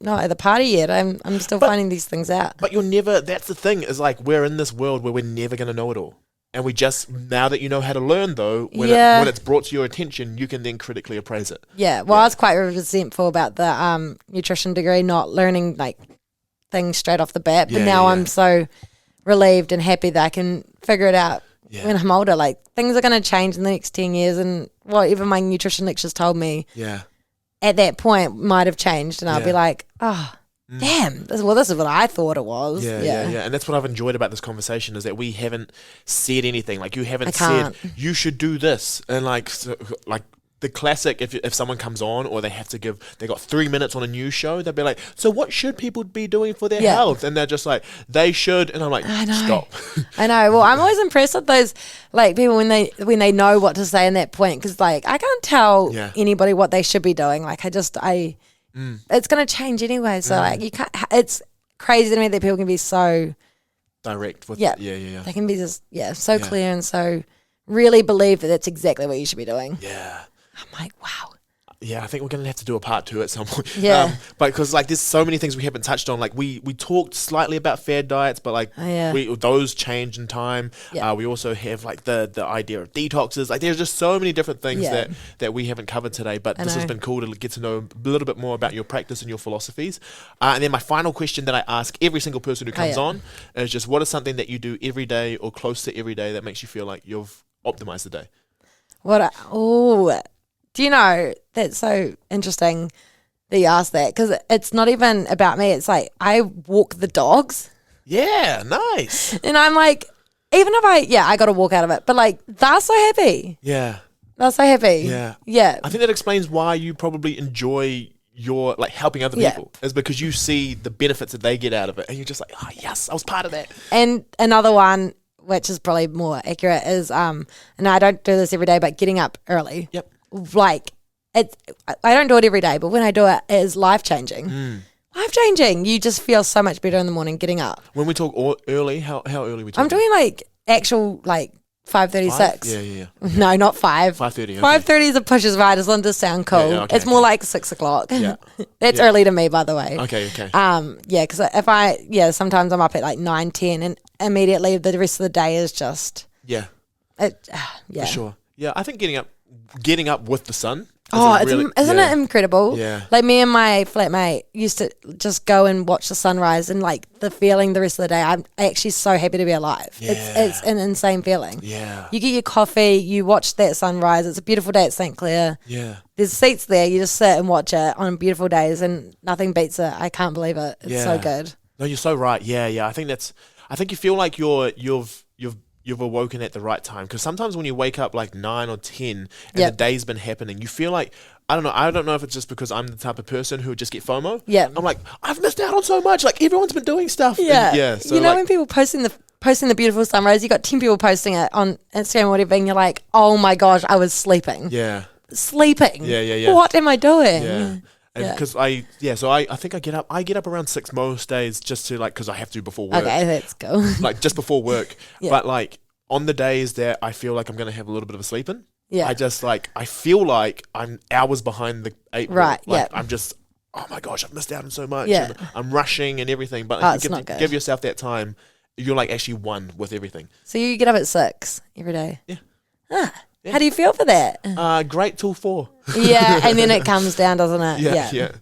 not at the party yet. I'm still finding these things out. But you're never, that's the thing, is like we're in this world where we're never going to know it all. And we just, now that you know how to learn though, when it's brought to your attention, you can then critically appraise it. Yeah, well, I was quite resentful about the nutrition degree, not learning like things straight off the bat. But now I'm so relieved and happy that I can figure it out when I'm older. Like things are going to change in the next 10 years, and even my nutrition lectures told me at that point might have changed, and I'll be like, oh, damn, this is what I thought it was. Yeah. And that's what I've enjoyed about this conversation, is that we haven't said anything. Like you haven't said, you should do this. And like the classic, if someone comes on or they got 3 minutes on a news show, they'll be like, so what should people be doing for their health? And they're just like, they should. And I'm like, stop. I know. Well, I'm always impressed with those like people when they know what to say in that point, because like I can't tell anybody what they should be doing. Like it's going to change anyway. So like you can't. It's crazy to me that people can be so direct with They can be just so clear and so really believe that that's exactly what you should be doing. Yeah. I'm like, wow. Yeah, I think we're going to have to do a part 2 at some point. Yeah. But because like there's so many things we haven't touched on. Like we talked slightly about fad diets, but like those change in time. Yeah. We also have like the idea of detoxes. Like there's just so many different things that we haven't covered today. But this has been cool to get to know a little bit more about your practice and your philosophies. And then my final question that I ask every single person who comes on is just, what is something that you do every day or close to every day that makes you feel like you've optimized the day? Do you know, that's so interesting that you asked that, because it's not even about me. It's like I walk the dogs. Yeah, nice. And I'm like, even if I got a walk out of it, but like they're so happy. Yeah. They're so happy. Yeah. Yeah. I think that explains why you probably enjoy your like helping other people, is because you see the benefits that they get out of it, and you're just like, oh yes, I was part of that. And another one, which is probably more accurate, is and I don't do this every day, but getting up early. Yep. Like I don't do it every day, but when I do it, it is life changing. Life changing. You just feel so much better in the morning getting up. When we talk early, how early are we talking? I'm doing like actual like 5:36. Yeah. No, not 5. 5:30. Okay. 5:30 is a push as right. As long as it sound cool. Yeah, okay, it's more like 6 o'clock. Yeah. That's early to me, by the way. Okay. Because sometimes I'm up at like 9, 10, and immediately the rest of the day is just for sure. Yeah, I think getting up with the sun. Isn't it incredible? Yeah. Like me and my flatmate used to just go and watch the sunrise, and like the feeling the rest of the day, I'm actually so happy to be alive. Yeah. It's an insane feeling. Yeah. You get your coffee, you watch that sunrise. It's a beautiful day at St. Clair. Yeah. There's seats there. You just sit and watch it on beautiful days, and nothing beats it. I can't believe it. It's so good. No, you're so right. Yeah. I think you feel like you've awoken at the right time, because sometimes when you wake up like 9 or 10 and the day's been happening, you feel like, I don't know if it's just because I'm the type of person who would just get FOMO. Yeah. I'm like, I've missed out on so much. Like everyone's been doing stuff. Yeah. So you know, when people posting the beautiful sunrise, you got 10 people posting it on Instagram or whatever, and you're like, oh my gosh, I was sleeping. Yeah. Sleeping. Yeah. What am I doing? Yeah. And because I think I get up around 6 most days, just to like, because I have to before work. Okay, let's go. Like just before work. But like on the days that I feel like I'm going to have a little bit of a sleep in, I just like, I feel like I'm hours behind the 8 ball. Right, like I'm just, oh my gosh, I've missed out on so much. Yeah. And I'm rushing and everything. But if you give yourself that time, you're like actually one with everything. So you get up at 6 every day? Yeah. Yeah. How do you feel for that? Great till 4. Yeah, and then it comes down, doesn't it? Yeah.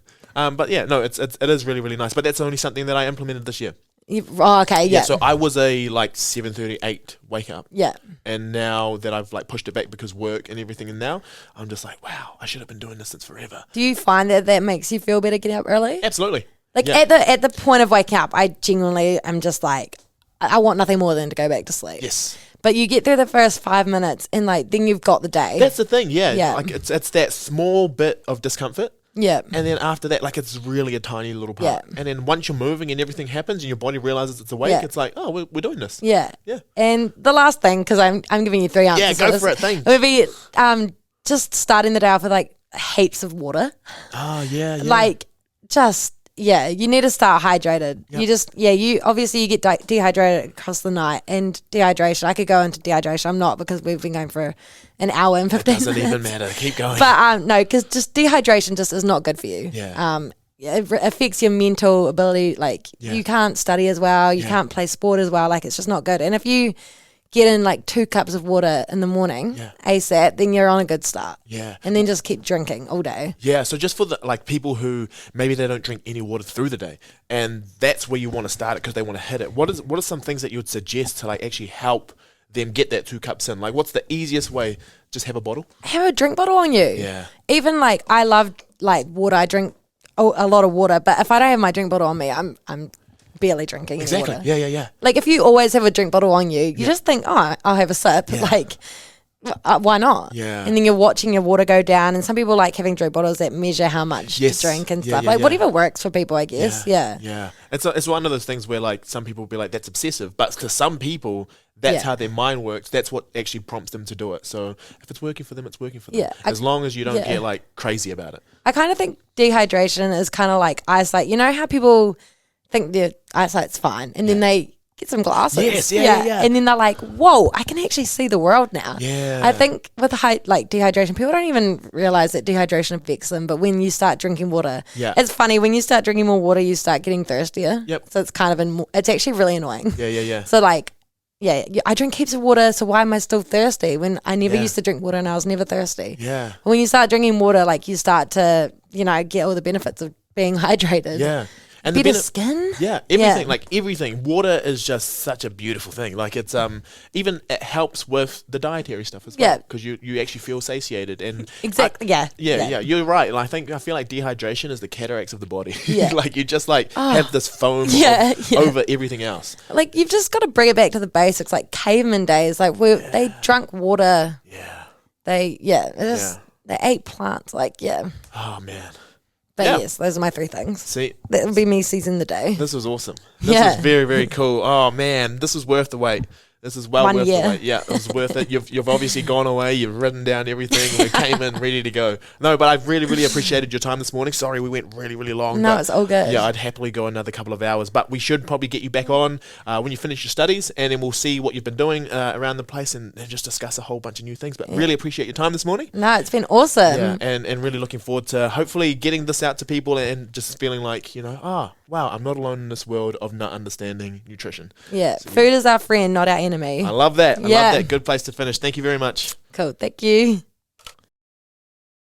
But yeah, no, it is really, really nice. But that's only something that I implemented this year. Okay, yeah. So I was a like 7:38 wake up. Yeah. And now that I've like pushed it back because work and everything, and now I'm just like, wow, I should have been doing this since forever. Do you find that makes you feel better getting up early? Absolutely. Like at the point of waking up, I genuinely am just like, I want nothing more than to go back to sleep. Yes. But you get through the first 5 minutes, and like then you've got the day. That's the thing, yeah. Like it's that small bit of discomfort. Yeah. And then after that, like it's really a tiny little part. And then once you're moving and everything happens and your body realizes it's awake, it's like, oh, we're doing this. Yeah. Yeah. And the last thing, because I'm giving you 3 answers. Yeah, go for it. Thanks. It would be just starting the day off with like heaps of water. Oh, yeah. Like just you need to start hydrated. Yep. You obviously you get dehydrated across the night, and dehydration. I could go into dehydration. I'm not, because we've been going for an hour and 15 minutes. It doesn't even matter. Keep going. But no, because just dehydration just is not good for you. Yeah. It affects your mental ability. Like you can't study as well. You can't play sport as well. Like it's just not good. And if you get in like 2 cups of water in the morning ASAP, then you're on a good start. Yeah. And then just keep drinking all day. Yeah, so just for the like people who maybe they don't drink any water through the day, and that's where you want to start it because they want to hit it. What are some things that you would suggest to like actually help them get that 2 cups in? Like, what's the easiest way? Just have a bottle? Have a drink bottle on you. Yeah. Even like I love like water. I drink a lot of water, but if I don't have my drink bottle on me, I'm barely drinking any water. Yeah. Like if you always have a drink bottle on you, you just think, oh, I'll have a sip. Yeah. Like, why not? Yeah. And then you're watching your water go down. And some people like having drink bottles that measure how much to drink and stuff. Whatever works for people, I guess. Yeah. It's one of those things where like some people will be like, that's obsessive, but to some people that's how their mind works. That's what actually prompts them to do it. So if it's working for them, it's working for them. As long as you don't get like crazy about it. I kind of think dehydration is kind of like eyesight. You know how people think their eyesight's fine, and then they get some glasses. Yeah. And then they're like, whoa, I can actually see the world now. Yeah. I think with like dehydration, people don't even realize that dehydration affects them. But when you start drinking water, it's funny. When you start drinking more water, you start getting thirstier. Yep. So it's kind of, it's actually really annoying. Yeah. So like, I drink heaps of water, so why am I still thirsty when I never used to drink water and I was never thirsty? Yeah. When you start drinking water, like you start to, get all the benefits of being hydrated. Yeah. And better skin. Yeah, everything. Like everything. Water is just such a beautiful thing. Like it's even it helps with the dietary stuff as well. Yeah. Because you actually feel satiated and Exactly. Yeah. You're right. And I feel like dehydration is the cataracts of the body. Yeah. Like you just like have this foam over everything else. Like you've just got to bring it back to the basics. Like caveman days, like they drank water. Yeah. They ate plants. Like Oh man. But yes, those are my 3 things. See, that would be me seizing the day. This was awesome. This was very, very cool. Oh man, this was worth the wait. This is well worth the wait. Yeah, it was worth it. You've obviously gone away. You've written down everything. We came in ready to go. No, but I've really, really appreciated your time this morning. Sorry we went really, really long. No, it's all good. Yeah, I'd happily go another couple of hours. But we should probably get you back on when you finish your studies, and then we'll see what you've been doing around the place and just discuss a whole bunch of new things. But really appreciate your time this morning. No, it's been awesome. Yeah, and really looking forward to hopefully getting this out to people and just feeling like, wow, I'm not alone in this world of not understanding nutrition. Yeah, so, food is our friend, not our enemy. I love that. I love that. Good place to finish. Thank you very much. Cool. Thank you.